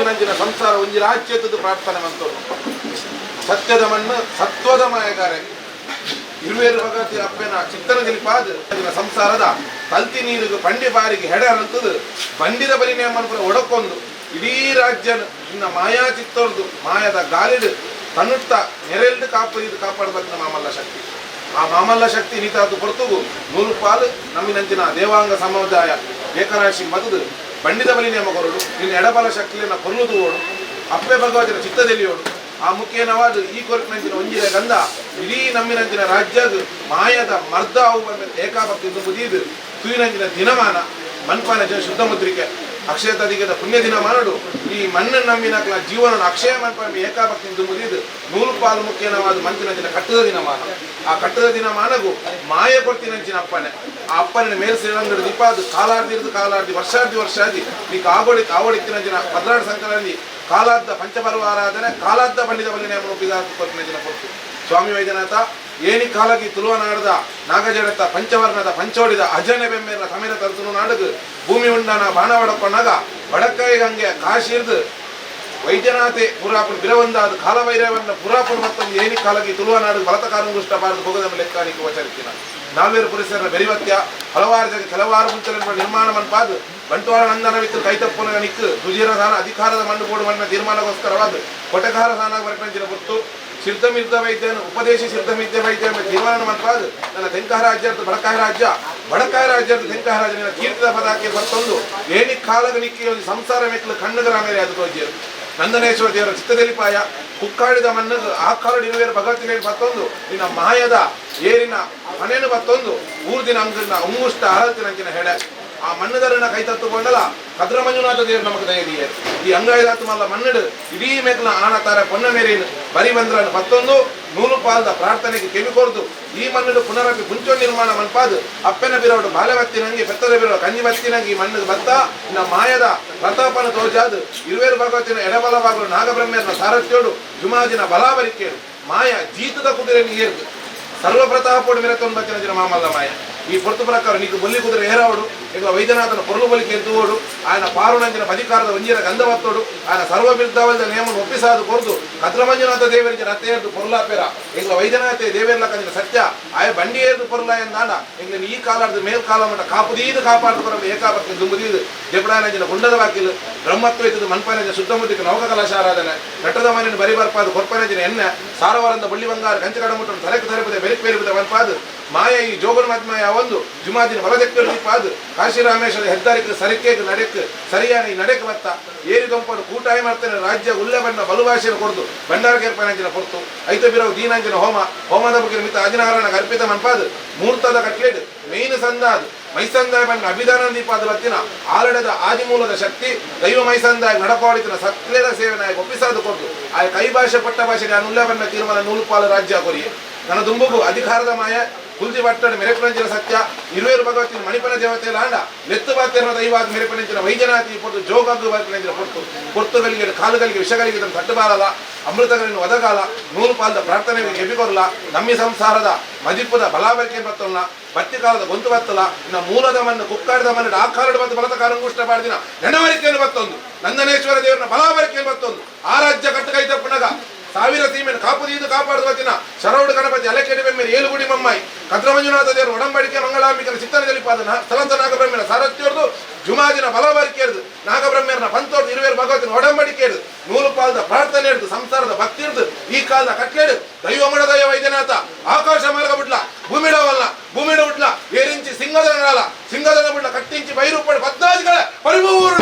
ನಮ್ಮಿನಂಚಿನ ಸಂಸಾರ ಒಂಜಿ ರಾಜ್ಯದ ಪ್ರಾರ್ಥನೆ ಮಂತೋರು ಸತ್ಯದ ಮಣ್ಣು ಸತ್ವದ ಮಾಯಗಾರೆ ಇರುವೇರು ಭಗವತಿ ಅಪ್ಪನ ಚಿತ್ತನ ಗೆಲಿಪಾದ ಸಂಸಾರದ ಕಲ್ತಿ ನೀರಿಗೆ ಬಂಡಿ ಬಾರಿಗೆ ಹೆಡೆ ಅಂತದ್ದು ಬಂಡಿದ ಬಲಿನೇ ಮನ್ಪುರ ಒಡಕೊಂದು ಇಡೀ ರಾಜ್ಯನ ಇನ್ನ ಮಾಯಾ ಚಿತ್ತೋರ್ದು ಮಾಯದ ಗಾಲಿಡ್ ತನ್ನುತ್ತ ನೆರೆಲ್ದು ಕಾಪಾಡಬೇಕು ಮಾಮಲ್ಲ ಶಕ್ತಿ ಆ ಮಾಮಲ್ಲ ಶಕ್ತಿ ನೀತಾದು ಹೊರತುಗು 100 ಪಾಲು ನಮ್ಮಿನಂಚಿನ ದೇವಾಂಗ ಸಮುದಾಯ ಏಕರಾಶಿ ಮದುದು ಬಂಡಿದ ಬಲಿನೇ ಮಗರು ಇನ್ನು ಎಡಬಲ ಶಕ್ತಿಯನ್ನು ಕೊಲ್ಲುದು ಓಡು ಅಪ್ಪೆ ಭಗವತಿನ ಚಿತ್ತದಲ್ಲಿ ಓಡು ಆ ಮುಖ್ಯನವಾದ ಈ ಕೊರಕಿನಂಚಿನ ಒಂಜಿನ ಗಂಧ ಇಡೀ ನಮ್ಮಿನಂಚಿನ ರಾಜ್ಯದ ಮಾಯದ ಮರ್ದ ಅವು ಬಂದ ಏಕಾಭಕ್ತಿ ಬುದಿದು ತುಯಿನಂಚಿನ ದಿನಮಾನ ಮನ್ಪಾನ ಶುದ್ಧ ಮುದ್ರಿಕೆ ಅಕ್ಷಯ ತದಿಗದ ಪುಣ್ಯ ದಿನ ಮಾಡು ಈ ಮಣ್ಣನ್ನು ನಂಬಿನ ಜೀವನ ಅಕ್ಷಯ ಮನ್ಪಾನ ಏಕಾಭಕ್ತಿ ಮುದಿದು 100 ಪಾಲು ಮುಖ್ಯನವಾದ ಮಂಚಿನಂಚಿನ ಕಟ್ಟದ ದಿನಮಾನ ಆ ಕಟ್ಟದ ದಿನಮಾನಗೂ ಮಾಯ ಕೊಡ್ತಿನಂಚಿನ ಅಪ್ಪನೆ ಆ ಅಪ್ಪನ ಮೇಲ್ ಶ್ರೀರಂಗದ ದೀಪಾದು ಕಾಲಾರ್ದಿ ವರ್ಷಾದಿ ನೀ ಆವಡಿತ್ತಿನಂಚಿನ ಭದ್ರಾಡ ಸಂಕಲನಲ್ಲಿ ಕಾಲಾದ್ದ ಪಂಚಪರ್ವ ಆರಾಧನೆ ಕಾಲಾದ್ದ ಬಂಡಿದ ಬಲಿನೇ ಕೊಟ್ಟಿನ ಪೊತ್ತು ಸ್ವಾಮಿ ವೈದ್ಯನಾಥ ಏನಿ ಕಾಲಗಿ ತುಳುವನಾಡದ ನಾಗಜಡತ ಪಂಚವರ್ಣದ ಪಂಚೋಡಿದ ಅಜನ ಬೆಮ್ಮೆರ ಸಮೇತ ತರ್ತನು ನಾಡದು ಭೂಮಿ ಉಂಡನ ಬಾಣ ಹೊಡಕೊಂಡಾಗ ಬಡಕೈ ಗಂಗೆ ಕಾಶಿರ್ದು ವೈದ್ಯನಾಥೆ ಪುರಾಪುರ ಬಿರವಂದಾದ ಕಾಲವೈರವನ್ನ ಪುರಾಪುರ ಮತ್ತೊಂದು ಏನಿ ಕಾಲಗಿ ತುಳುವನಾಡು ಬಲತಕಾರಂಗುಷ್ಟ ಬಾರದು ಭೋಗದ ಲೆಕ್ಕಾನಿಕ ವಚರಿಸಿನ ನಾಲ್ವೇರು ಪುರುಷರ ಬೆರಿವತ್ಯ ಹಲವಾರು ಜಗ ಕೆಲವಾರು ಮುಂಚೆ ನಿರ್ಮಾಣ ಮನ್ಪಾದು ಬಂಟ್ವಾಳ ನಂದನವಿತ್ತು ಕೈತಪ್ಪನ ನಿಕ್ಕು ರುಜಿರದಾನ ಅಧಿಕಾರದ ಮಣ್ಣು ಬೋಡು ಮಣ್ಣ ತೀರ್ಮಾನಗೋಸ್ಕರವಾದ ಕೊಟಕಾರ ಸಾನ ವರ್ಣಂಚಿನ ಗೊತ್ತು ಸಿದ್ಧಮಿದ್ದ ವೈದ್ಯನು ಉಪದೇಶಿ ಸಿದ್ಧಮಿದ್ದ ವೈದ್ಯ ಎಂಬ ತೀರ್ಮಾನ ಮನ್ಪಾದು ನನ್ನ ತೆಂಕಹ ರಾಜ್ಯದ ಬಡಕಾಯ ರಾಜ್ಯದ ತೆಂಕಹ ರಾಜನ ಕೀರ್ತಿದ ಪದಾಕೆ ಮತ್ತೊಂದು ಏನಿ ಕಾಲಗ ನಿಕ್ಕಿ ಒಂದು ಸಂಸಾರ ಮೆಕ್ಕಲು ಕಣ್ಣುಗರ ಮೇಲೆ ಅದು ತೋಜಿಯರು ನಂದನೇಶ್ವರ ದೇವರ ಚಿತ್ತದಲಿಪಾಯ ಕುಕ್ಕಾಡಿದ ಮಣ್ಣು ಆ ಕಾಲಡಿ ಇರುವೇರು ಭಗವತಿನ ಮತ್ತೊಂದು ನಿನ್ನ ಮಾಯದ ಏರಿನ ಮನೆಯನ್ನು ಮತ್ತೊಂದು ಊರ್ದಿನ ಅಂಗನ ಉಂಗುಷ್ಟ ಆರತಿನಂಚಿನ ಹೆಡೆ ಆ ಮಣ್ಣುದರನ್ನ ಕೈ ತತ್ತುಕೊಂಡಲ್ಲ ಕದ್ರ ಮಂಜುನಾಥ ದೇವರು ನಮಗೆ ದಯದಿಯರು ಈ ಅಂಗಾಯದಾತು ಮಲ್ಲ ಮಣ್ಣಡು ಇಡೀ ಮೇಕಲ ಆಣ ತರ ಪೊನ್ನ ಮೇರಿನ ಬರಿ ಬಂದ್ರನ್ನು ಮತ್ತೊಂದು 100 ಪಾಲದ ಪ್ರಾರ್ಥನೆಗೆ ಕೆಮಿಕೊರ್ದು ಈ ಮಣ್ಣು ಪುನರಪಿ ಪುಂಚೋ ನಿರ್ಮಾಣ ಮನ್ಪಾದು ಅಪ್ಪನ ಬಿರೋಡು ಬಾಲೆವತ್ತಿನಂಗೆ ಬೆತ್ತದ ಬಿರೋ ಕಂಜಿ ಬತ್ತಿನಂಗೆ ಈ ಮಣ್ಣು ಬತ್ತ ಇನ್ನ ಮಾಯದ ಪ್ರತಾಪನ ತೋಜಾದು ಇರುವೇರು ಭಗವತಿನ ಎಡಬಲ ಬಾಗಲು ನಾಗಬ್ರಹ್ಮನ ಸಾರಥ್ಯೋಡು ಜುಮಾಜಿನ ಬಲಾಬರಿಕೇಡು ಮಾಯ ಜೀತದ ಕುದುರೆ ಏರ್ದು ಸರ್ವಪ್ರತಾಪೋಡು ಮೆರೆತೊಂದು ಬಚ್ಚಿನ ಜನ ಮಾಮಲ್ಲ ಮಾಯ ಈ ಪೊರ್ತು ಪ್ರಕಾರ ನೀಕು ಬೊಲ್ಲಿ ಕುದುರೆ ಏರಾವಡು ಈಗ ವೈದ್ಯನಾಥನ ಪೊರ್ಲು ಬಲಿಕೆ ಎದ್ದುವೋಡು ఆయన ಪಾರುಣಂಜಿನ ಅಧಿಕಾರದ ಒಂಜಿನ ಗಂಧವತ್ತೋಡು ఆయన ಸರ್ವಬಿರುದ್ಧವಾದ ನೇಮನ್ನು ಒಪ್ಪಿಸಾದು ಕೊರ್ದು ಕದ್ರಮಂಜುನಾಥ ದೇವರಿಗೆ ರಥೆಯದ್ದು ಪೊರ್ಲಾಪೇರ ಈಗ ವೈದ್ಯನಾಥೆ ದೇವೇರ್ಲಕ್ಕಂಜಿನ ಸತ್ಯ ಆಯ ಬಂಡಿಯೇರ್ದು ಪೊರ್ಲ ಎಂದಾಂಡ ಈಗ ಈ ಕಾಲದ ಮೇಲ್ ಕಾಲ ಮಟ್ಟ ಕಾಪುದೀದು ಕಾಪಾಡ್ಕೊರಲ್ಲ ಏಕಾಭಕ್ತಿ ದುಂಬುದೀದು ಜಪಡಾನಂಜಿನ ಗುಂಡದ ವಾಕಿಲು ಬ್ರಹ್ಮತ್ವ ಮನ್ಪನಂಜ ಶುದ್ಧಮುದ್ದಿಕ ನೌಕಕಲಾಶ ಆರಾಧನೆ ನಟ್ಟದ ಮನೆಯನ್ನು ಬರಿಬರ್ಪಾದು ಕೊರ್ಪನಂಜಿನ ಎಣ್ಣೆ ಸಾರವರಂದ ಬಳ್ಳಿ ಬಂಗಾರ ಕಂಚ ಕಡಮುಟ್ಟನ್ನು ತಲೆಕು ತರಪದೆ ಬೆರಕು ಬೇರಿಪದೆ ಮನ್ಪಾದು ಮಾಯ ಈ ಜೋಗನ್ಮಾತ್ಮಾಯ ಒಂದು ಜುಮಾದಿನ ಬಲದೆಕ್ಕರು ದೀಪಾದು ಕಾಶಿರಾಮೇಶ್ವರ ಹೆದ್ದಾರಿಕೆ ಸರಿಕೆಗೆ ನಡೆಕ್ಕೆ ಸರಿಯಾಗಿ ಈ ನಡೆಕೆ ಬತ್ತ ಏರಿ ದೊಂಪಡು ಕೂಟಾಯಿ ಮಾಡ್ತಾನೆ ರಾಜ್ಯ ಉಳ್ಳೆ ಬಣ್ಣ ಬಲುಭಾಷೆಯನ್ನು ಕೊಡ್ದು ಭಂಡಾರಕೇರ್ಪನಂಜಿನ ಹೊರತು ಐತ ಬಿರವು ದೀನಂಜಿನ ಹೋಮದ ಬಗ್ಗೆ ಮಿತ ಅಜಿನಾರಾಯಣ ಅರ್ಪಿತ ಮನ್ಪಾದು ಮುಹೂರ್ತದ ಕಟ್ಲೇಡ್ ಮೇಯ್ನ್ ಸಂದಾದು ಮೈಸಂದಾಯ ಬಣ್ಣ ಅಭಿಧಾನ ದೀಪಾದ ಬತ್ತಿನ ಆಲಡದ ಆದಿಮೂಲದ ಶಕ್ತಿ ದೈವ ಮೈಸಂದಾಯ ನಡಪಾಡಿತಿನ ಸತ್ಲೇದ ಸೇವೆನಾಯ ಒಪ್ಪಿಸಾದು ಕೊಟ್ಟು ಆ ಕೈ ಭಾಷೆ ಪಟ್ಟ ಭಾಷೆಗೆ ಆ ನುಲ್ಲೆ ಬಣ್ಣ ತೀರ್ಮಾನ 100 ಪಾಲು ರಾಜ್ಯ ಕೊರಿಯೆ ನನ್ನ ದುಂಬುಗು ಅಧಿಕಾರದ ಮಾಯ ಕುಲ್ಜಿ ಬಟ್ಟಣ ಮೆರೆಪಣಂಚಿನ ಸತ್ಯ ಇರುವೇರು ಭಗವತಿನ ಮಣಿಪನ ದೇವತೆಯ ಲಾಂಡ ನೆತ್ತು ಬಾತಿನ ದೈವಾದ ಮೆರೆಪಣಂಚಿನ ವೈದ್ಯನಾಥಿ ಪೊಟ್ಟು ಜೋಗದ್ದು ಬರ್ಪಣಂಚಿನ ಪೊರ್ತುಗಳಿಗೆ ಕಾಲುಗಳಿಗೆ ವಿಷಗಳಿಗೆ ಇದನ್ನು ತಟ್ಟಬಾರಲ್ಲ ಅಮೃತಗಳನ್ನು ಒದಗಾಲ 100 ಪಾಲದ ಪ್ರಾರ್ಥನೆಗೆ ಗೆಬಿಕೊರಲ್ಲ ನಮ್ಮಿ ಸಂಸಾರದ ಮದಿಪ್ಪದ ಬಲಾಬರಿಕೆ ಬತ್ತಲ್ಲ ಬತ್ತಿ ಕಾಲದ ಗೊಂತು ಬತ್ತಲ್ಲ ಇನ್ನು ಮೂಲದ ಮಣ್ಣು ಕುಕ್ಕಾಡಿದ ಮಣ್ಣು ಆ ಕಾಲದ ಬತ್ತು ಬಲತಕಾರಂಗುಷ್ಟ ಬಾಡಿದಿನ ನೆನವರಿಕೆಯನ್ನು ಬತ್ತೊಂದು ನಂದನೇಶ್ವರ ದೇವರನ್ನ ಬಲಾಬರಿಕೆಯನ್ನು ಬತ್ತೊಂದು ಆ ರಾಜ್ಯ ಕಟ್ಟುಕೈತ ಪುನಗ ಸಾವಿರ ಸೀಮೆಯನ್ನು ಕಾಪುದೀದು ಕಾಪಾಡುವ ದಿನ ಶರೌಡು ಗಣಪತಿ ಅಲೆಕೆಡೆ ಬೆಮ್ಮೆರೆ ಏಳುಗುಡಿ ಮಮ್ಮಾಯಿ ಕದ್ರಮಂಜುನಾಥ ದೇವರು ಒಡಂಬಡಿಕೆ ಮಂಗಳಾಂಬಿಕನ ಚಿತ್ತನದಲ್ಲಿ ಪಾದನ ಸ್ಥಳಂತ ನಾಗಬ್ರಹ್ಮನ ಸಾರಥ್ಯೋರ್ದು ಜುಮಾದಿನ ಬಲಬರಿಕೆರ್ದು ನಾಗಬ್ರಹ್ಮರನ ಪಂತೋರ್ದು ಇರುವೇರು ಭಗವತಿನ ಒಡಂಬಡಿಕೆರ್ದು 100 ಪಾಲದ ಪ್ರಾರ್ಥನೆ ಇರ್ದು ಸಂಸಾರದ ಭಕ್ತಿ ಇರ್ದು ಈ ಕಾಲದ ಕಟ್ಲೇಡು ದೈವ ಮಣದಯ ವೈದ್ಯನಾಥ ಆಕಾಶ ಮಾರ್ಗ ಬಿಡ್ಲ ಭೂಮಿಡ ಬಿಡ್ಲ ಏರಿಂಚಿ ಸಿಂಗದನ ಬಿಡ್ಲ ಕಟ್ಟಿಂಚಿ ಬೈರೂಪಡು ಪದ್ಮಾಜಿಗಳ ಪರಿಪೂರ್ಣ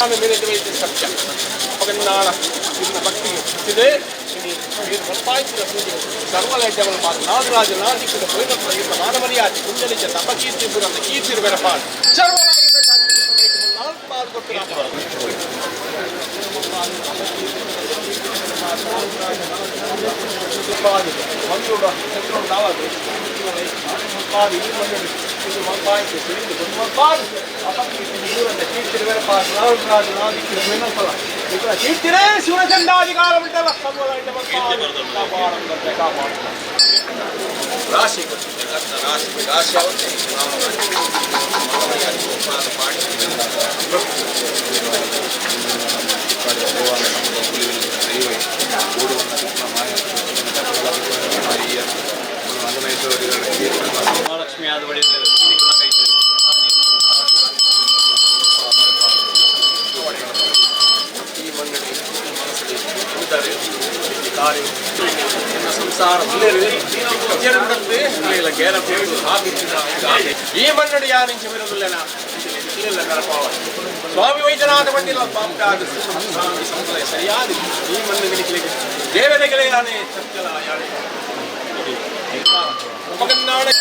ನಾನು ಮೇಲಿದ್ದ ವೈದ್ಯ ಸತ್ಯ ಪಗನ್ನಾಳ ಇನ್ನ ಭಕ್ತಿಗೆ ಇದೆ ಹೊರಪಾಯಿಸಿದ ಪೂಜೆ ಸರ್ವಲೈಟವಳ ಪಾದ ನಾಗರಾಜ ನಾದಿಕ್ಕದ ಪೈರಪ್ಪ ಮಾನವರಿಯಾತಿ ಮುಂಜಲಿಚ ತಪಕೀರ್ತಿ ಪುರಂದ ಕೀರ್ತಿರುವೆರ ಪಾದ ಸರ್ವಲಾಗಿ ನಾಲ್ಕು ಪಾದ ಕೊಟ್ಟು ಕೀರ್ತಿರೇ ಶಿವಚಂದಾಧಿಕಾರ ಬಿಟ್ಟಲ್ಲ ರಾಶಿ ರಾಶಿ ಮಹಾಲಕ್ಷ್ಮಿ ಆದ ಬಳಿ ಈ ಮಂಗಡಿ ಮನಸ್ಸಲ್ಲಿ ಇದ್ದಾರೆ ಕಾರ್ಯ ನನ್ನ ಸಂಸಾರ ಈ ಮನ್ನಡಿ ಯಾರಿಂಚ ವಿರೋಧುಲ್ಲನ ಸ್ವಾಮಿ ವೈದ್ಯನಾಥ ಬಂದಿಲ್ಲ ಪಾಂಪಾದ ಸಂಪ್ರದಾಯ ಸರಿಯಾದ ಈ ಮನ್ನಗಳಿಗೆ ದೇವತೆಗಳೇ ಯಾನೇ ಸತ್ಯಲ ಯಾಳೆ ಉಪಕನ್ನಾಡೆ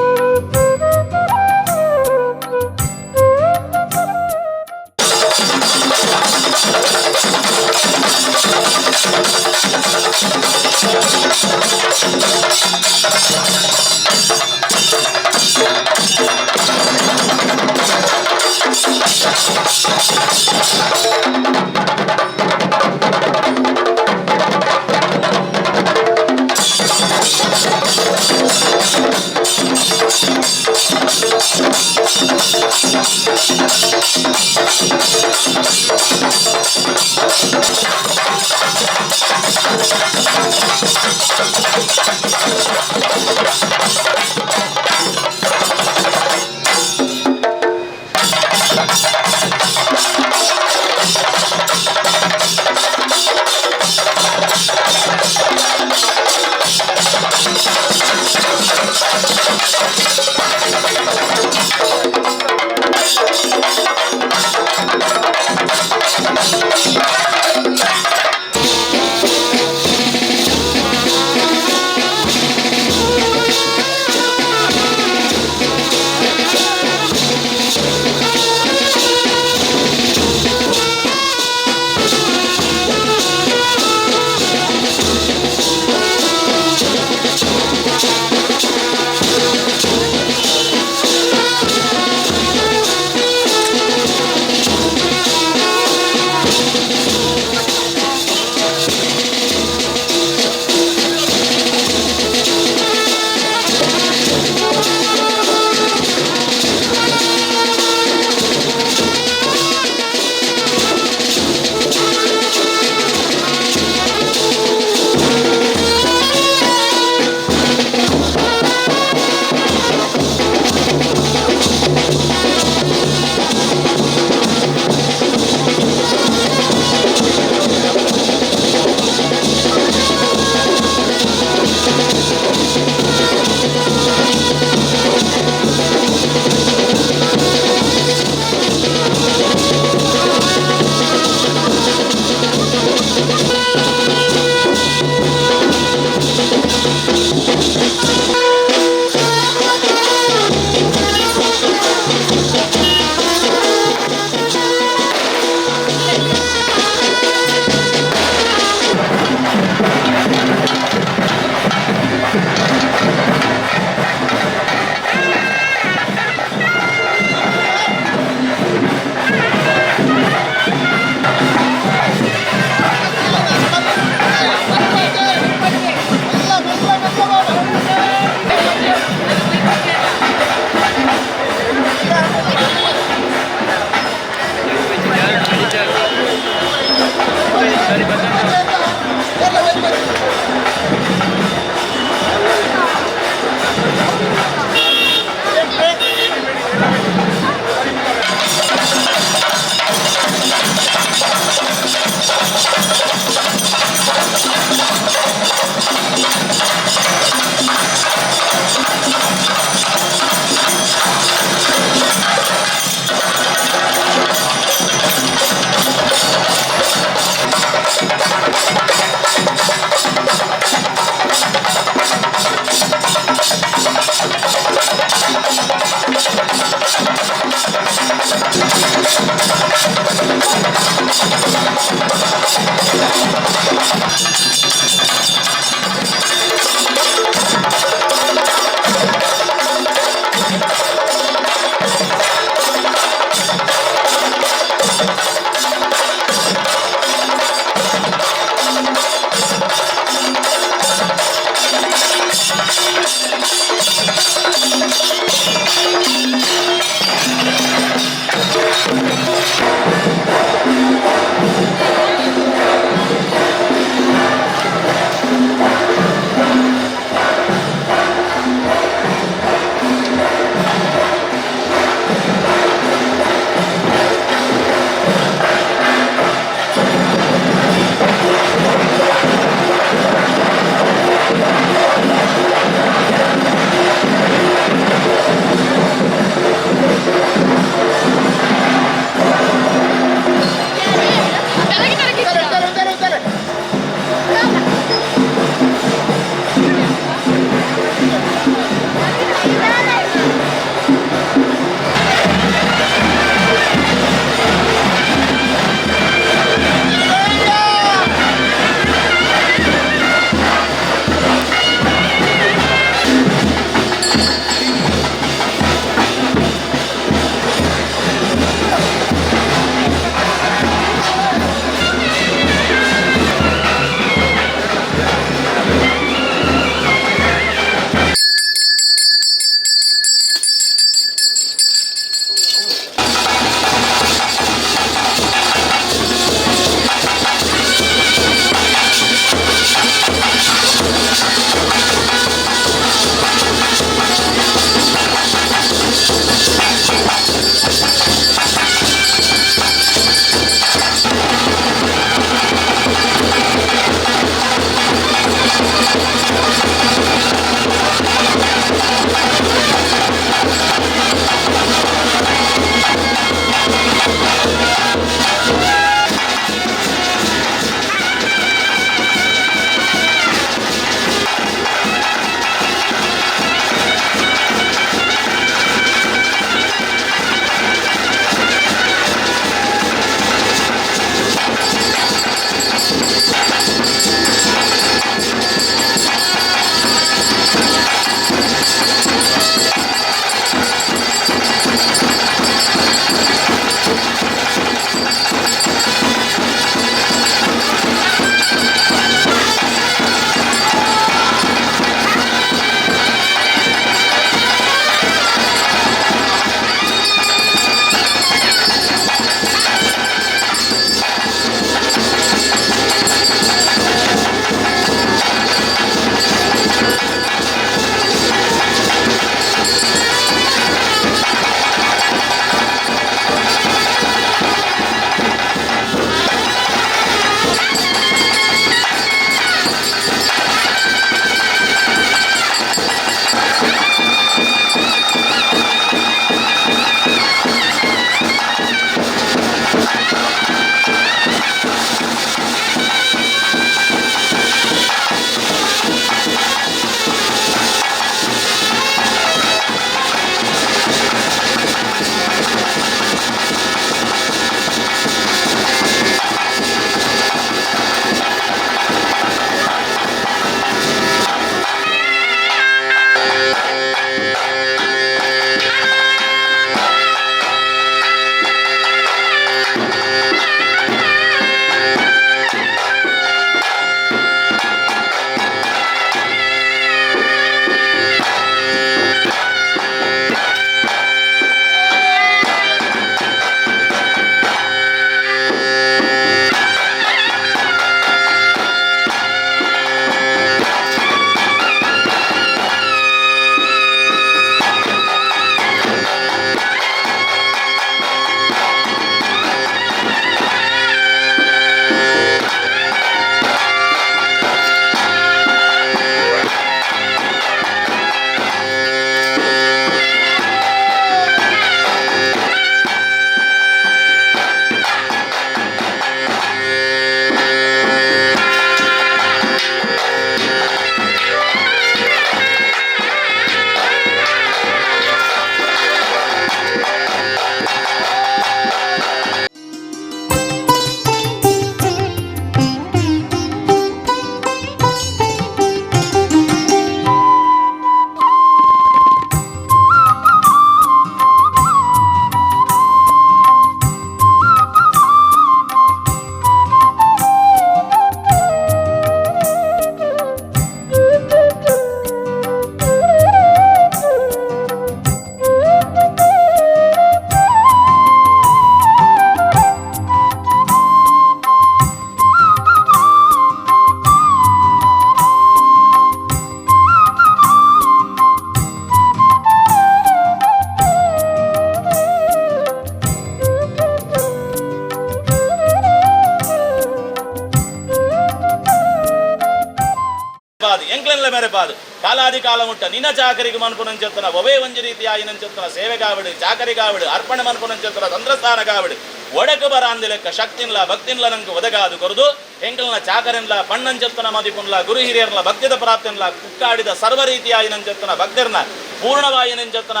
పాదు ఎంక్లెన్ల మెరపాదు కాలాది కాలముట్ట నిన్న చాకరికి మనుపునం చెప్తున్న ఒవే వంజి రీతి ఆయన చెప్తున్న సేవ కావిడు చాకరి కావిడు అర్పణ మనుపునం చెప్తున్న తంత్రస్థాన కావిడు ಒಡಕು ಬರಾಂದಿ ಲೆಕ್ಕ ಶಕ್ತಿನ್ಲ ಭಕ್ತಿನ್ಲ ನಂಗೆ ಒದಗಾದು ಕೊರದು ಎಂಕಲ್ನ ಚಾಕರೆನ್ಲ ಪಣ್ಣನ್ ಚೆತ್ತನ ಮದಿಪುನ್ಲ ಗುರು ಹಿರಿಯರ್ನ ಭಕ್ತಿದ ಪ್ರಾಪ್ತಿನ್ಲ ಕುಕ್ಕಾಡಿದ ಸರ್ವ ರೀತಿಯಾಯಿನನ್ ಚೆತ್ತನ ಭಕ್ತರ್ನ ಪೂರ್ಣವಾಯಿನನ್ ಚೆತ್ತನ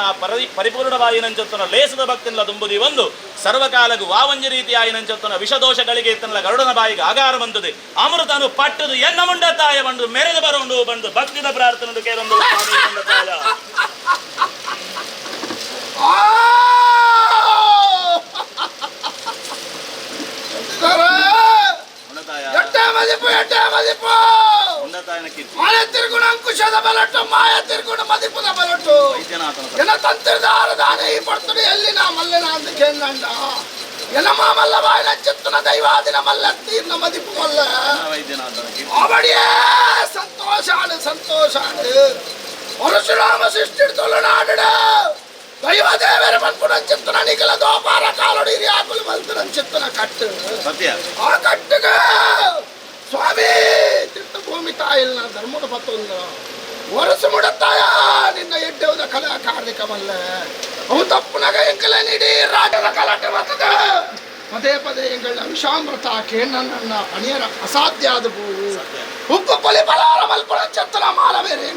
ಪರಿಪೂರ್ಣವಾಯಿನನ್ ಚೆತ್ತನ ಲೇಸದ ಭಕ್ತಿನ್ಲ ತುಂಬುದಿ ಒಂದು ಸರ್ವಕಾಲಗೂ ವಾವಂಜಿ ರೀತಿಯಾಯಿನನ್ ಚೆತ್ತನ ವಿಷದೋಷಗಳಿಗೆ ಇತ್ತನ್ಲ ಗರುಡನ ಬಾಯಿಗೆ ಆಗಾರ ಬಂದದೆ ಅಮೃತನು ಪಟ್ಟದು ಎನ್ನ ಮುಂಡತಾಯ ಬಂದು ಮೆರೆದು ಬರೋಂಡು ಬಂದು ಭಕ್ತಿದ ಪ್ರಾರ್ಥನೆ ಕೇರೊಂದು ಮುಂಡತಾಯ ತಿರುಗುಣ ಅಂಕುಶದ ಬಲಟ್ಟು ಮಾಯ ತಿರುಗುಣ ಮದಿಪುದ ಬಲಟ್ಟು ಎನ್ನ ತಂತ್ರಧಾರದಾನೆ ಈ ಪಡ್ತುಡು ಎಲ್ಲಿನ ಮಲ್ಲಿನ ಅಂತ ಕೇಂದ್ರ ಎನ್ನ ಮಾಮಲ್ಲ ಬಾಯಿನ ಚಿತ್ತನ ದೈವಾದಿನ ಮಲ್ಲ ತೀರ್ನ ಮದಿಪು ಮಲ್ಲ ಅವಡಿಯೇ ಸಂತೋಷಾಡು ಸಂತೋಷಾಡು ಪರಶುರಾಮ ಸೃಷ್ಟಿಡ್ ತುಳುನಾಡು ದೈವ ದೇವರ ಮನ್ಪುನ ಚಿತ್ತನ ನಿಖಲ ದೋಪಾರ ಕಾಲೊಡಿ ಆಕುಲು ಮಲ್ತನ ಚಿತ್ತನ ಕಟ್ಟು ಆ ಕಟ್ಟುಗ ಸ್ವಾಮಿ ತೀರ್ಥಭೂಮಿ ತಾಯಿಲ್ನ ಧರ್ಮದ ಪತ್ತೊಂದು ವರಸು ಮುಡತ್ತಾಯ ನಿನ್ನ ಎಡ್ಡೆವುದ ಕಲಾ ಕಾರ್ಯಕ್ರಮಲ್ಲ ಅವು ತಪ್ಪುನಾಗ ಎಂಕಲ ನೀಡಿ ರಾಜ್ಯದ ಕಲಾಟೆ ಬರ್ತದ ಪದೇ ಪದೇ ಎಂಗಳ ವಿಷಾಮೃತ ಕೇನ್ನ ಪಣಿಯರ ಅಸಾಧ್ಯ ಆದ ಉಪ್ಪು ಪೊಲಿ ಬಲಾರ ಮಲ್ಪುಣ ಚತ್ತನ ಮಾಲ ಬೇರೆ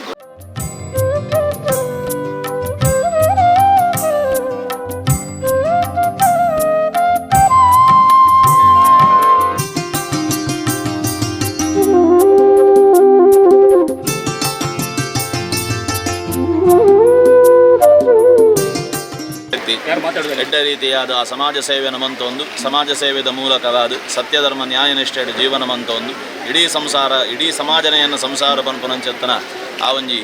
ಎಡ್ಡ ರೀತಿಯಾದ ಸಮಾಜ ಸೇವೆಯನ್ನು ಮಂತೊಂದು ಸಮಾಜ ಸೇವೆದ ಮೂಲಕವಾದ ಸತ್ಯಧರ್ಮ ನ್ಯಾಯನಿಷ್ಠೆಯ ಜೀವನ ಮಂತೊಂದು ಇಡೀ ಸಂಸಾರ ಇಡೀ ಸಮಾಜನೆಯನ್ನು ಸಂಸಾರ ಪನ್ಪುನಂಚೆತ್ತನ ಆ ಒಂಜಿ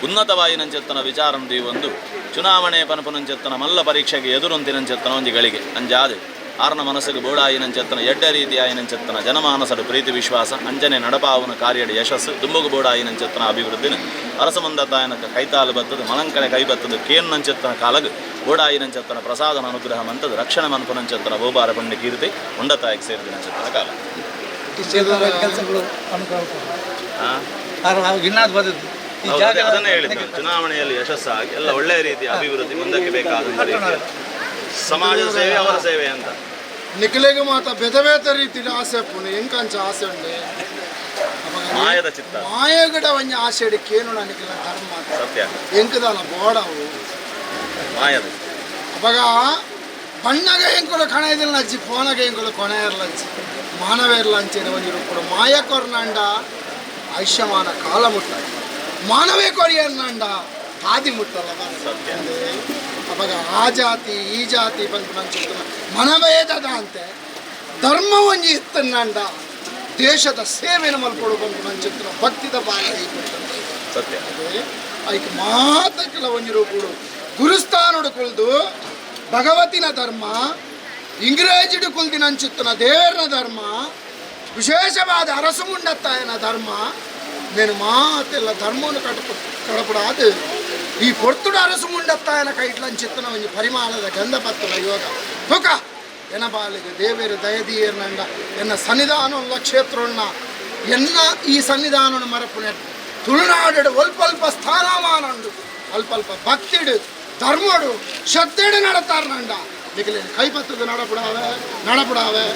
ಉನ್ನತವಾಯಿನಂಚೆತ್ತನ ವಿಚಾರಂ ಒಂದು ಚುನಾವಣೆ ಪನ್ಪುನಂಚೆತ್ತನ ಮಲ್ಲ ಪರೀಕ್ಷೆಗೆ ಎದುರುಂತಿನಂಚೆತ್ತನ ಒಂಜಿ ಗಳಿಗೆ ಅಂಜಾದೆ ಆರ್ನ ಮನಸ್ಸಿಗೆ ಬೋಡಾಯಿನಂಚೆತ್ತನ ಎಡ್ಡ ರೀತಿಯಾಯಿನಂಚೆತ್ತನ ಜನಮಾನಸದ ಪ್ರೀತಿ ವಿಶ್ವಾಸ ಅಂಜನೆ ನಡಪಾವನ ಕಾರ್ಯದ ಯಶಸ್ಸು ದುಂಬುಗು ಬೋಡಾಯಿನಂಚೆತ್ತನ ಅಭಿವೃದ್ಧಿನ ಅರಸ ಮಂದತಾಯನಕ್ಕೆ ಕೈತಾಲು ಬತ್ತದು ಮಲಂಕಳೆ ಕೈ ಬತ್ತದು ಕೇನ್ನಂಚೆತ್ತನ ಕಾಲಗು ಬೋಡಾಯಿನಂಚೆತ್ತನ ಪ್ರಸಾದನ ಅನುಗ್ರಹ ಮಂತದು ರಕ್ಷಣೆ ಮನ್ಪುನಂಚೆತ್ತನ ಬೋಬಾರ ಪಂಡಿ ಕೀರ್ತಿ ಉಂಡತಾಯಿಗೆ ಸೇರಿದಿನಂಚೆತ್ತನ ಕಾಲ ಅದನ್ನೇ ಹೇಳಿದ್ದು ಚುನಾವಣೆಯಲ್ಲಿ ಯಶಸ್ಸಾಗಿ ಎಲ್ಲ ಒಳ್ಳೆಯ ರೀತಿಯ ಅಭಿವೃದ್ಧಿ ಮುಂದಕ್ಕೆ ಬೇಕಾದಂಥ ರೀತಿಯಲ್ಲಿ ಸಮಾಜದ ಸೇವೆ ಅವರ ಸೇವೆ ಅಂತ ನಿಖಿಲೆಗೆ ಮಾತ ಬೆದಬೇತ ರೀತಿಯ ಆಸೆ ಪುಣ ಎಂಕಂಚ ಆಸೆ ಉಂಡೆ ಮಾಯದ ಚಿತ್ತ ಮಾಯಗಡ ಒಂಜ ಆಸೆ ಕೇನು ನಿಖಿಲ ಧರ್ಮ ಸತ್ಯ ಎಂಕದಾನ ಬೋಡವು ಮಾಯದ ಅವಾಗ ಬಣ್ಣಗ ಎಂಕುಲು ಕಣೆದಿಲ್ಲ ಹಚ್ಚಿ ಫೋನಗ ಎಂಕುಲು ಕೊನೆ ಇರ್ಲಂಚಿ ಮಾನವ ಇರ್ಲಂಚಿನ ಒಂಜಿ ರೂಪಡು ಮಾಯ ಕೊರ್ನಂಡ ಆಯುಷ್ಯಮಾನ ಕಾಲ ಮುಟ್ಟ ಮಾನವೇ ಕೊರಿಯನ್ನಂಡ ಆದಿ ಮುಟ್ಟಲ್ಲ ಅವಾಗ ಆ ಜಾತಿ ಈ ಜಾತಿ ಬಂದು ಮಂಚಿತ್ತು ಮನವೇದದ ಅಂತೆ ಧರ್ಮ ಒಂಜಿ ಇತ್ತನ್ನಂಡ ದೇಶದ ಸೇವೆನ ಮಲ್ಪಡು ಬಂದು ಮಂಚಿತ್ತು ಭಕ್ತಿದ ಬಾಲ ಸತ್ಯ ಅದಕ್ಕೆ ಮಾತಕ್ಕೆಲ್ಲ ಒಂಜಿ ರೂಪುಡು ಗುರುಸ್ಥಾನಡು ಕುಲ್ದು ಭಗವತಿನ ಧರ್ಮ ಇಂಗ್ರೇಜಿಡು ಕುಲ್ದಿನ ಅಂಚಿತ್ತನ ದೇವರನ ಧರ್ಮ ವಿಶೇಷವಾದ ಅರಸು ಮುಂಡತ್ತಾಯನ ಧರ್ಮ నేను మాತೆಲ್ಲ ಧರ್ಮವನ್ನು ಕಡಪಡಾದು ಈ ಪೊರ್ತುಡು ಅರಸು ಮುಂಡತ್ತಾಯನ ಕೈಟ್ಲನ್ ಚಿತ್ತನ ಒಂಜಿ ಪರಿಮಾಣದ ಗಂಧ ಪತ್ತುಲ ಯೋಗ ತುಕ ಎನ್ನ ಬಾಲಿಗೆ ದೇವೇರು ದಯದೀರ್ನಂಡ ಎನ್ನ ಸನ್ನಿಧಾನವುಳ್ಳ ಕ್ಷೇತ್ರವನ್ನ ಎನ್ನ ಈ ಸನ್ನಿಧಾನವನ್ನು ಮರಪುನೆ ತುಳುನಾಡು ಅಲ್ಪಲ್ಪ ಸ್ಥಾನಮಾನಂಡು ಅಲ್ಪಲ್ಪ ಭಕ್ತಿಡು ಧರ್ಮಡು ಶ್ರದ್ಧೆಡು ನಡತಾರ್ನಂಡ ಮಿಗಿಲಿನ ಕೈಪತ್ತದು ನಡಪುಡಾವೆ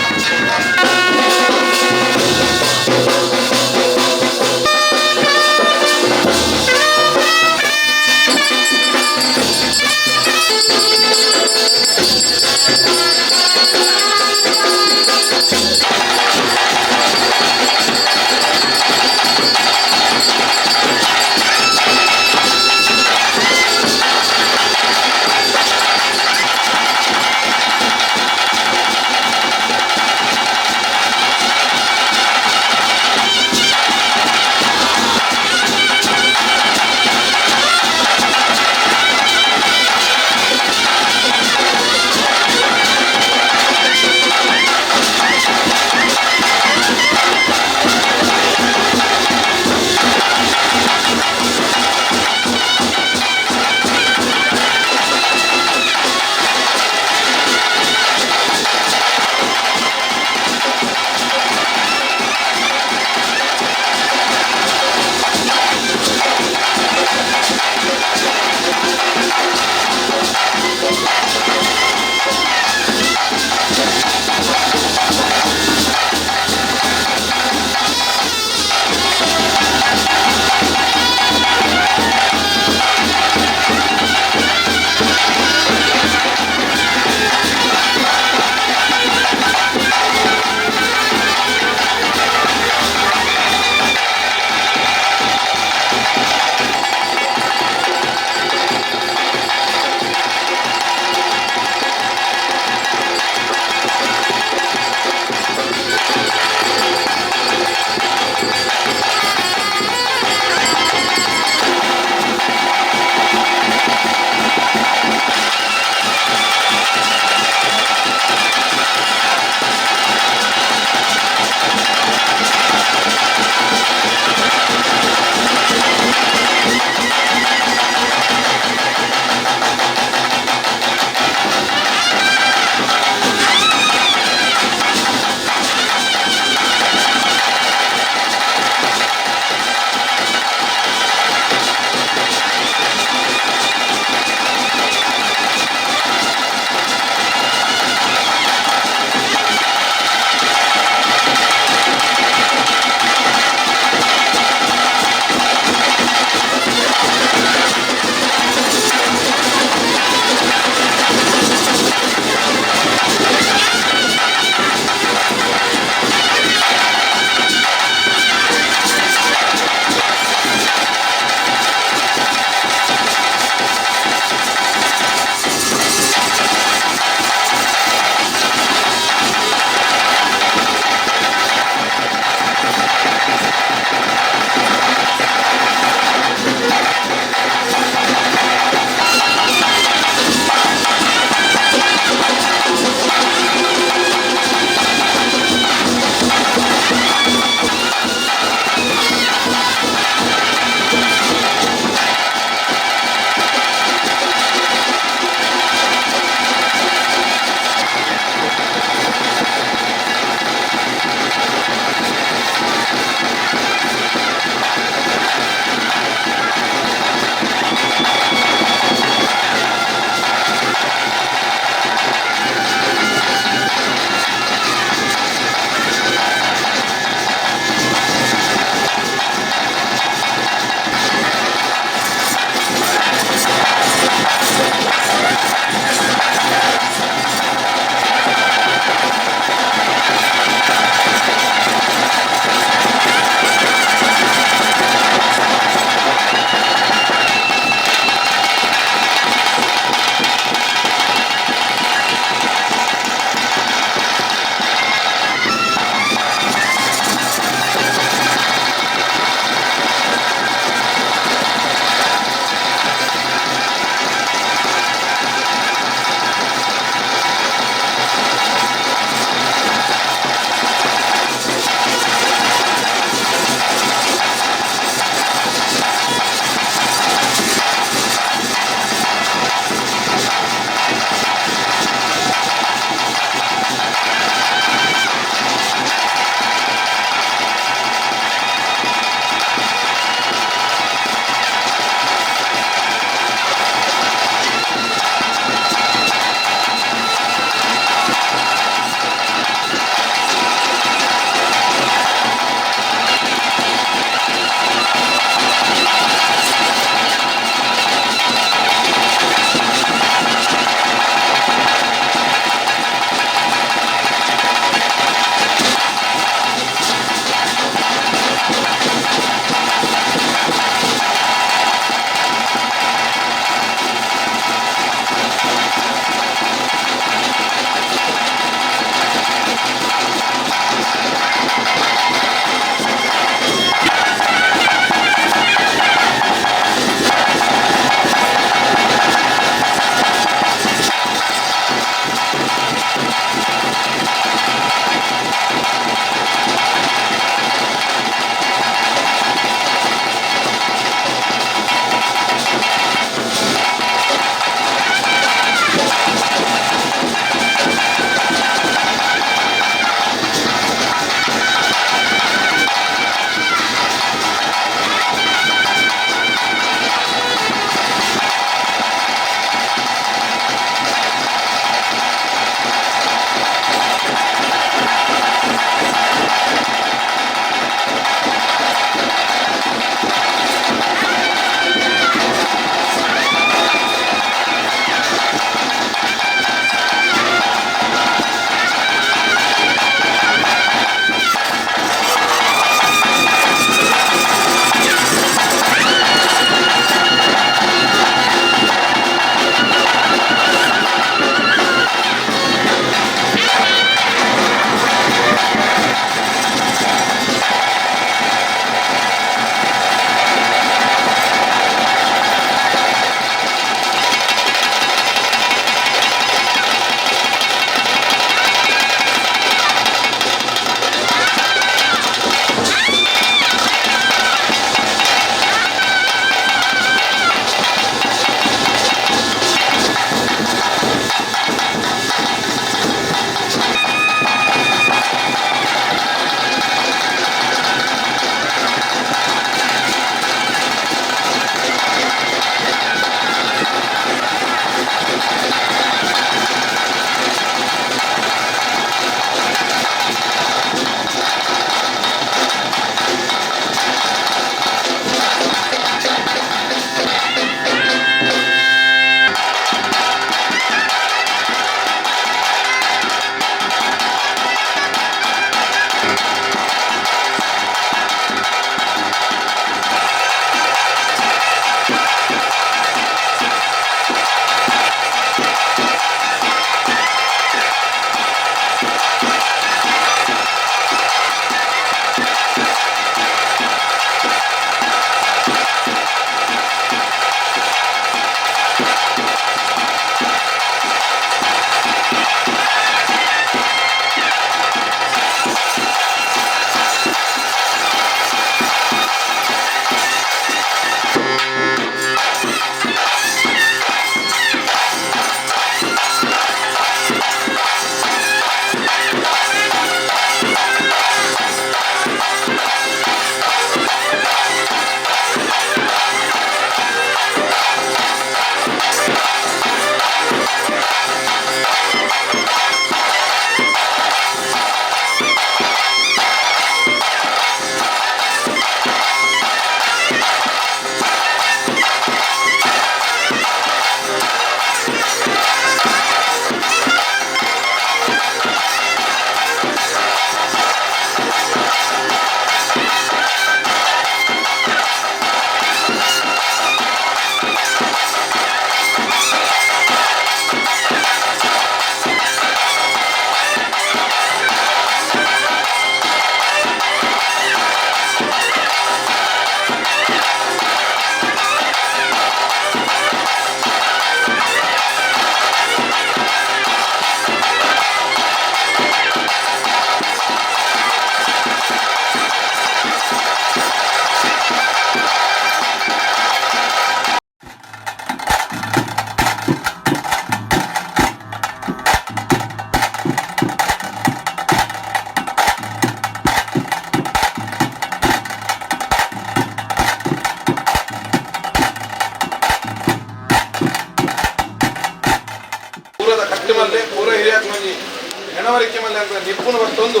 ಮನವರಿಕೆ ಮೇಲೆ ಅಂತ ನಿಪುಣ ಬರ್ತೊಂದು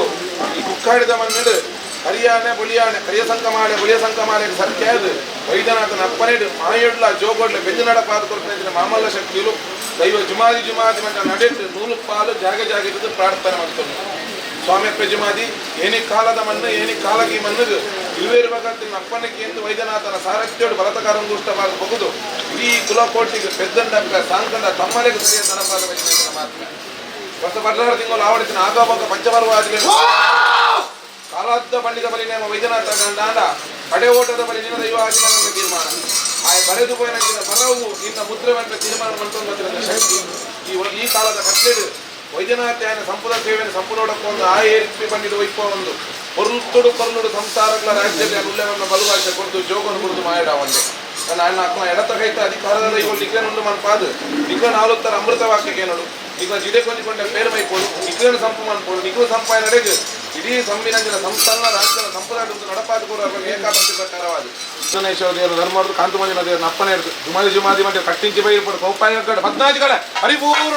ಈ ಕುಕ್ಕಾಡಿದ ಮಣ್ಣಿಡು ಹರಿಯಾಣೆ ಬುಳಿಯಾಣೆ ಕರಿಯ ಸಂಕಮಾಲೆ ಬುಳಿಯ ಸಂಕಮಾಲೆ ಸರ್ಕ್ಯಾದು ವೈದ್ಯನಾಥನ ಅಪ್ಪನೇಡು ಮಾಯೊಡ್ಲ ಜೋಗೋಡ್ಲೆ ಬೆಂದು ನಡಪಾದ ಕೊಡ್ತಾ ಮಾಮಲ್ಲ ಶಕ್ತಿಗಳು ದೈವ ಜುಮಾದಿ ಜುಮಾದಿ ಮಂಟ ನಡೆಟ್ಟು ನೂಲು ಪಾಲು ಜಾಗ ಇದ್ದು ಪ್ರಾರ್ಥನೆ ಮಾಡ್ಕೊಂಡು ಸ್ವಾಮಿಯಪ್ಪ ಜುಮಾದಿ ಏನಿ ಕಾಲದ ಮಣ್ಣು ಏನಿ ಕಾಲಗಿ ಮಣ್ಣು ಇರುವೇರುವಾಗತ್ತಿನ ಅಪ್ಪನಕ್ಕೆ ಎಂದು ವೈದ್ಯನಾಥನ ಸಾರಥ್ಯೋಡು ಬಲತಕಾರಂಗುಷ್ಟವಾದ ಬಹುದು ಇಡೀ ಕುಲಕೋಟಿಗೆ ಪೆದ್ದಂಡ ಸಾಂಕಂಡ ತಮ್ಮಲೆಗೆ ಸರಿಯ ತನಪಾದ ವೈದ್ಯನಾಥನ ಮಾತು ಹೊಸ ಬರ್ಲಾರ ತಿಂಗಳು ಆವಡಿಸಿನ ಆಗಾವಾಗ ಪಂಚಪರ್ವಾದಿಗೆ ಕಾಲಾದ್ದ ಪಂಡಿತ ಬಲಿ ನೇಮ ವೈದ್ಯನಾಥ ಗಂಡಾಂಡ ಕಡೆ ಓಟದ ಬಲಿ ನಿನ್ನ ದೈವಾದಿನ ತೀರ್ಮಾನ ಆ ಬರೆದು ಪೋಯಿನ ಬರವು ನಿನ್ನ ಮುದ್ರೆ ಬಂದ ತೀರ್ಮಾನ ಮಾಡ್ಕೊಂಡು ಶಕ್ತಿ ಈ ಕಾಲದ ಕಟ್ಲೆಡು ವೈದ್ಯನಾಥ್ಯಾನ ಸಂಪುಟ ಸೇವೆಯನ್ನು ಸಂಪೂರ್ಣಕ್ಕೊಂದು ಆ ಏರಿಸಿ ಬಂದಿದ್ದು ವೈಪ ಒಂದು ಪೊರುಳುಡು ಸಂಸಾರಗಳ ರಾಜ್ಯದಲ್ಲಿ ಉಲ್ಲೇಖವನ್ನು ಬಲುಭಾಷೆ ಕೊಡ್ದು ಜೋಗನ್ನು ಕುಡಿದು ಮಾಯಡ ಒಂದೇ ನನ್ನ ಅಣ್ಣ ಅಕ್ಕ ಎಡತ ಕೈತ ಅಧಿಕಾರದ ಇವರು ನಿಗ್ರಹನುಂಡು ಮನ್ಪಾದು ನಿಗ್ರಹ ಆಲೋತ್ತರ ಅಮೃತ ವಾಕ್ಯಕ್ಕೆ ನೋಡು ನಿಗ್ರಹ ಜಿಡೆ ಕೊಂಚಿಕೊಂಡ ಪೇರು ಮೈಕೋಡು ನಿಗ್ರಹ ಸಂಪು ಮನ್ಪೋಡು ನಿಗ್ರಹ ಸಂಪಾಯ ನಡೆದು ಇಡೀ ಸಂವಿನಂಜನ ಸಂಸ್ಥಾನ ರಾಜ್ಯದ ಸಂಪ್ರದಾಯ ನಡಪಾದ ಕೂಡ ಏಕಾದಶಿ ಪ್ರಕಾರವಾದ ಗಣೇಶ್ವರ ದೇವರು ಧರ್ಮರು ಕಾಂತುಮಂಜನ ದೇವರು ಅಪ್ಪನೇ ಇರ್ತದೆ ಜುಮಾದಿ ಮಂಟೆ ಕಟ್ಟಿಂಚಿ ಬೈರ್ಪಡು ಕೌಪಾಯ ಕಡೆ 14 ಕಡೆ ಹರಿಪೂರ್ಣ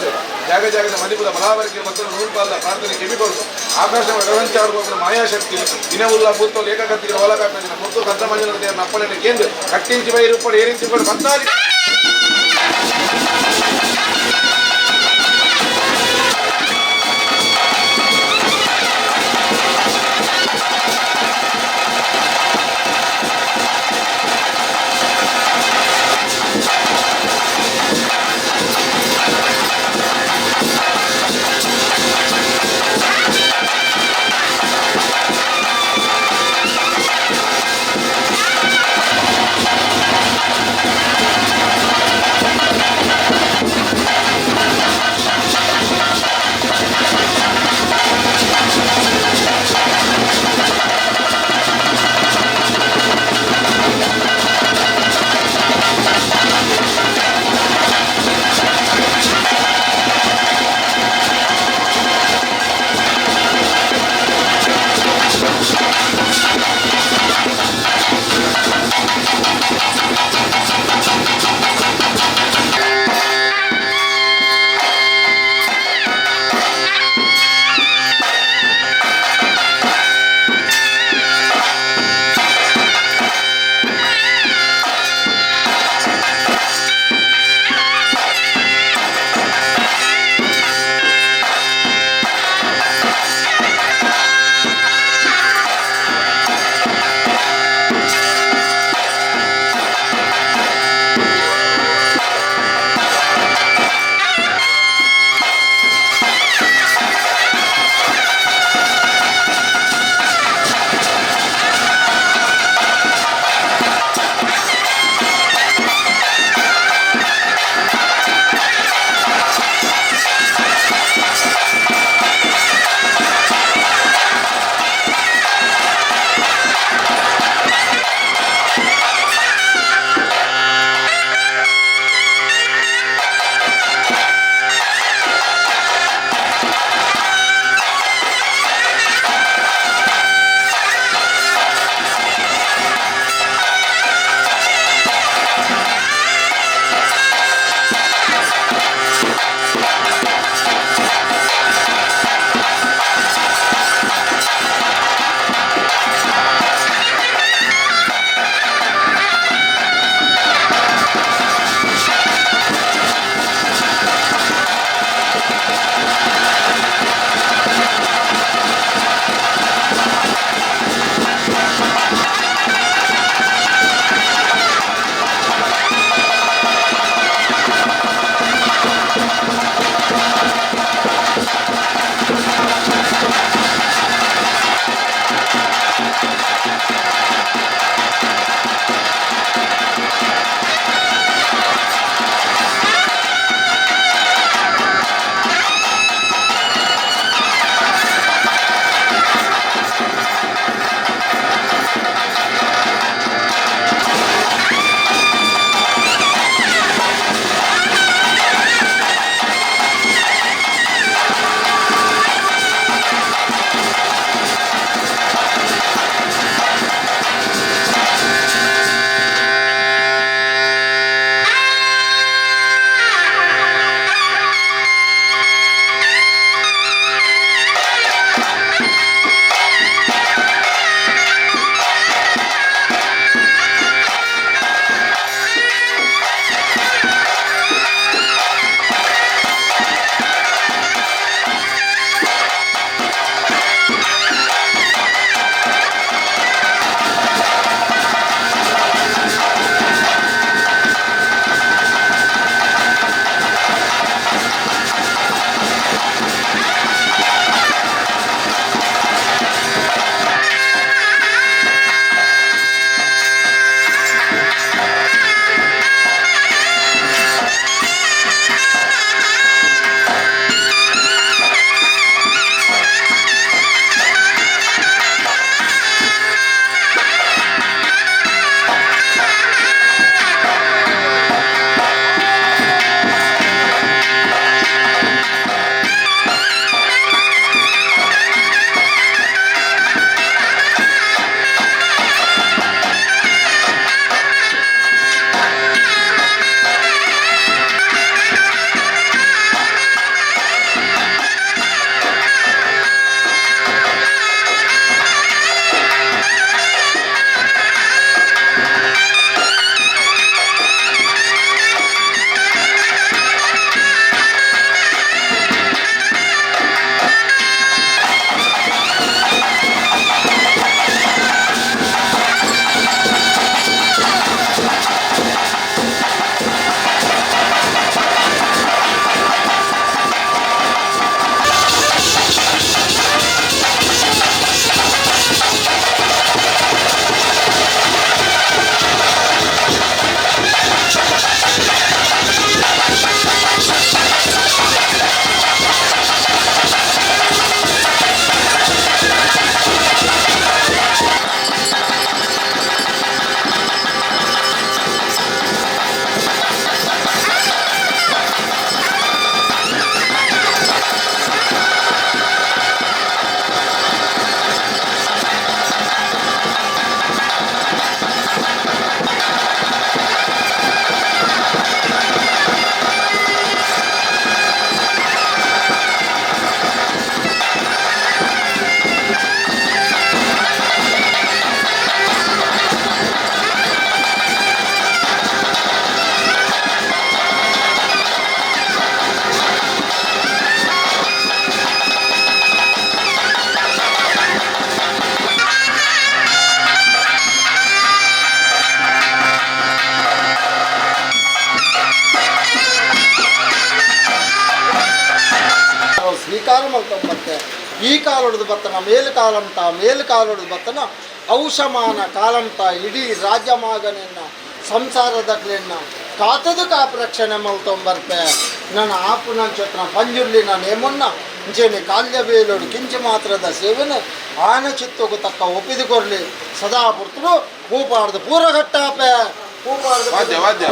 ಮಹಾದೇವ ಜಾಗ ಜಾಗದ ಮದಿಪುದ ಬಲಾವರಿಕೆ ಮತ್ತು ನೂಲ್ಪಾಲದ ಪ್ರಾರ್ಥನೆ ಕೆಮಿಬರು ಆಕಾಶ ಗಗನಚಾಡುವ ಮಾಯಾಶಕ್ತಿ ದಿನವುಲ್ಲ ಭೂತೋಲ್ ಏಕಗತಿಗೆ ಒಲಗಾಪಿನ ಮತ್ತು ಕದ್ರಮಂಜನ ದೇವರ ಅಪ್ಪಣೆ ಕೇಂದ್ರ ಕಟ್ಟಿಂಚಿ ಬೈರುಪಡು ಏರಿಂಚಿ ಬಡು ಬಂದಾರಿ ಸ್ವೀಕಾರ ಮಾಡ್ಕೊಂಬತ್ತೆ. ಈ ಕಾಲೊಡ್ದು ಬತ್ತನ ಮೇಲು ಕಾಲಂತ ಮೇಲು ಕಾಲೊಡ್ದು ಬತ್ತನ ಔಷಮಾನ ಕಾಲಂತ ಇಡೀ ರಾಜ್ಯ ಮಾಗನೆನ್ನ ಸಂಸಾರದ ಕ್ಲೆನ್ನ ಕಾತದು ಕಾಪು ರಕ್ಷಣೆ ಮಲ್ತೊಂಬರ್ಪೆ. ನನ್ನ ಆಪು ನಂಚೊತ್ತನ ಪಂಜುರ್ಲಿನ ನೇಮನ್ನ ಇಂಚೆನೆ ಕಾಲ್ಯ ಬೇಲೋಡು ಕಿಂಚು ಮಾತ್ರದ ಸೇವನೆ ಆನ ಚಿತ್ತೋಗು ತಕ್ಕ ಒಪ್ಪಿದುಕೊರ್ಲಿ ಸದಾ ಪುರ್ತರು ಪೂಪಾಡ್ದು ಪೂರಘಟ್ಟಾಪೆ ಪೂಪಾಡ್ದು ವಾದ್ಯ ವಾದ್ಯ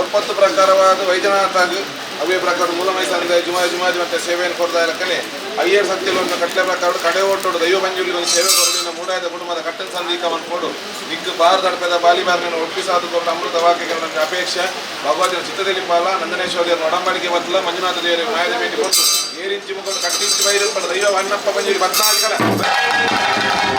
ಒಪ್ಪತ್ತು ಪ್ರಕಾರವಾದ ವೈದ್ಯನಾಥಾಗ ಅವೇ ಪ್ರಕಾರ ಮೂಲಮೈ ಸಂದ ಜುಮಾಜಿ ಮತ್ತೆ ಸೇವೆಯನ್ನು ಕೊಡ್ತಾ ಇರಕ್ಕನೆ ಅಯ್ಯರ್ ಸತ್ಯಲು ಒಂದು ಕಟ್ಟಲೆ ಪ್ರಕಾರ ಕಡೆ ಓಟೋಡು ದೈವ ಬಂಜುಲಿ ಒಂದು ಸೇವೆ ಕೊಡಲಿನ ಮೂಡಾದ ಕುಟುಂಬದ ಕಟ್ಟನ ಸಂದೀಕವನ್ನು ಕೊಡು ದಿಗ್ಗು ಬಾರ್ ದಡಪದ ಬಾಲಿಬಾರ್ನನ್ನು ಒಪ್ಪಿಸಾದುಕೊಂಡು ಅಮೃತ ವಾಕ್ಯಗಳ ನಮಗೆ ಅಪೇಕ್ಷೆ ಭಗವತಿನ ಚಿತ್ತದಲ್ಲಿ ಪಾಲ ನಂದನೇಶ್ವರಿಯರ ಒಡಂಬಡಿಕೆ ಬತ್ತಲ ಮಂಜುನಾಥ ದೇವರ ನ್ಯಾಯದ ಭೇಟಿ ಕೊಟ್ಟು ಏರಿಂಚಿ ಮುಖದ ಕಟ್ಟಿಂಚಿ ಬೈರಲ್ಪಡ ದೈವ ವನ್ನಪ್ಪ ಬಂಜುಲಿ 14 ಿ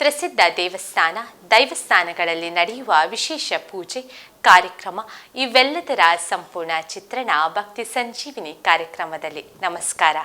ಪ್ರಸಿದ್ಧ ದೇವಸ್ಥಾನ, ದೈವಸ್ಥಾನಗಳಲ್ಲಿ ನಡೆಯುವ ವಿಶೇಷ ಪೂಜೆ, ಕಾರ್ಯಕ್ರಮ ಇವೆಲ್ಲದರ ಸಂಪೂರ್ಣ ಚಿತ್ರಣ ಭಕ್ತಿ ಸಂಜೀವಿನಿ ಕಾರ್ಯಕ್ರಮದಲ್ಲಿ. ನಮಸ್ಕಾರ.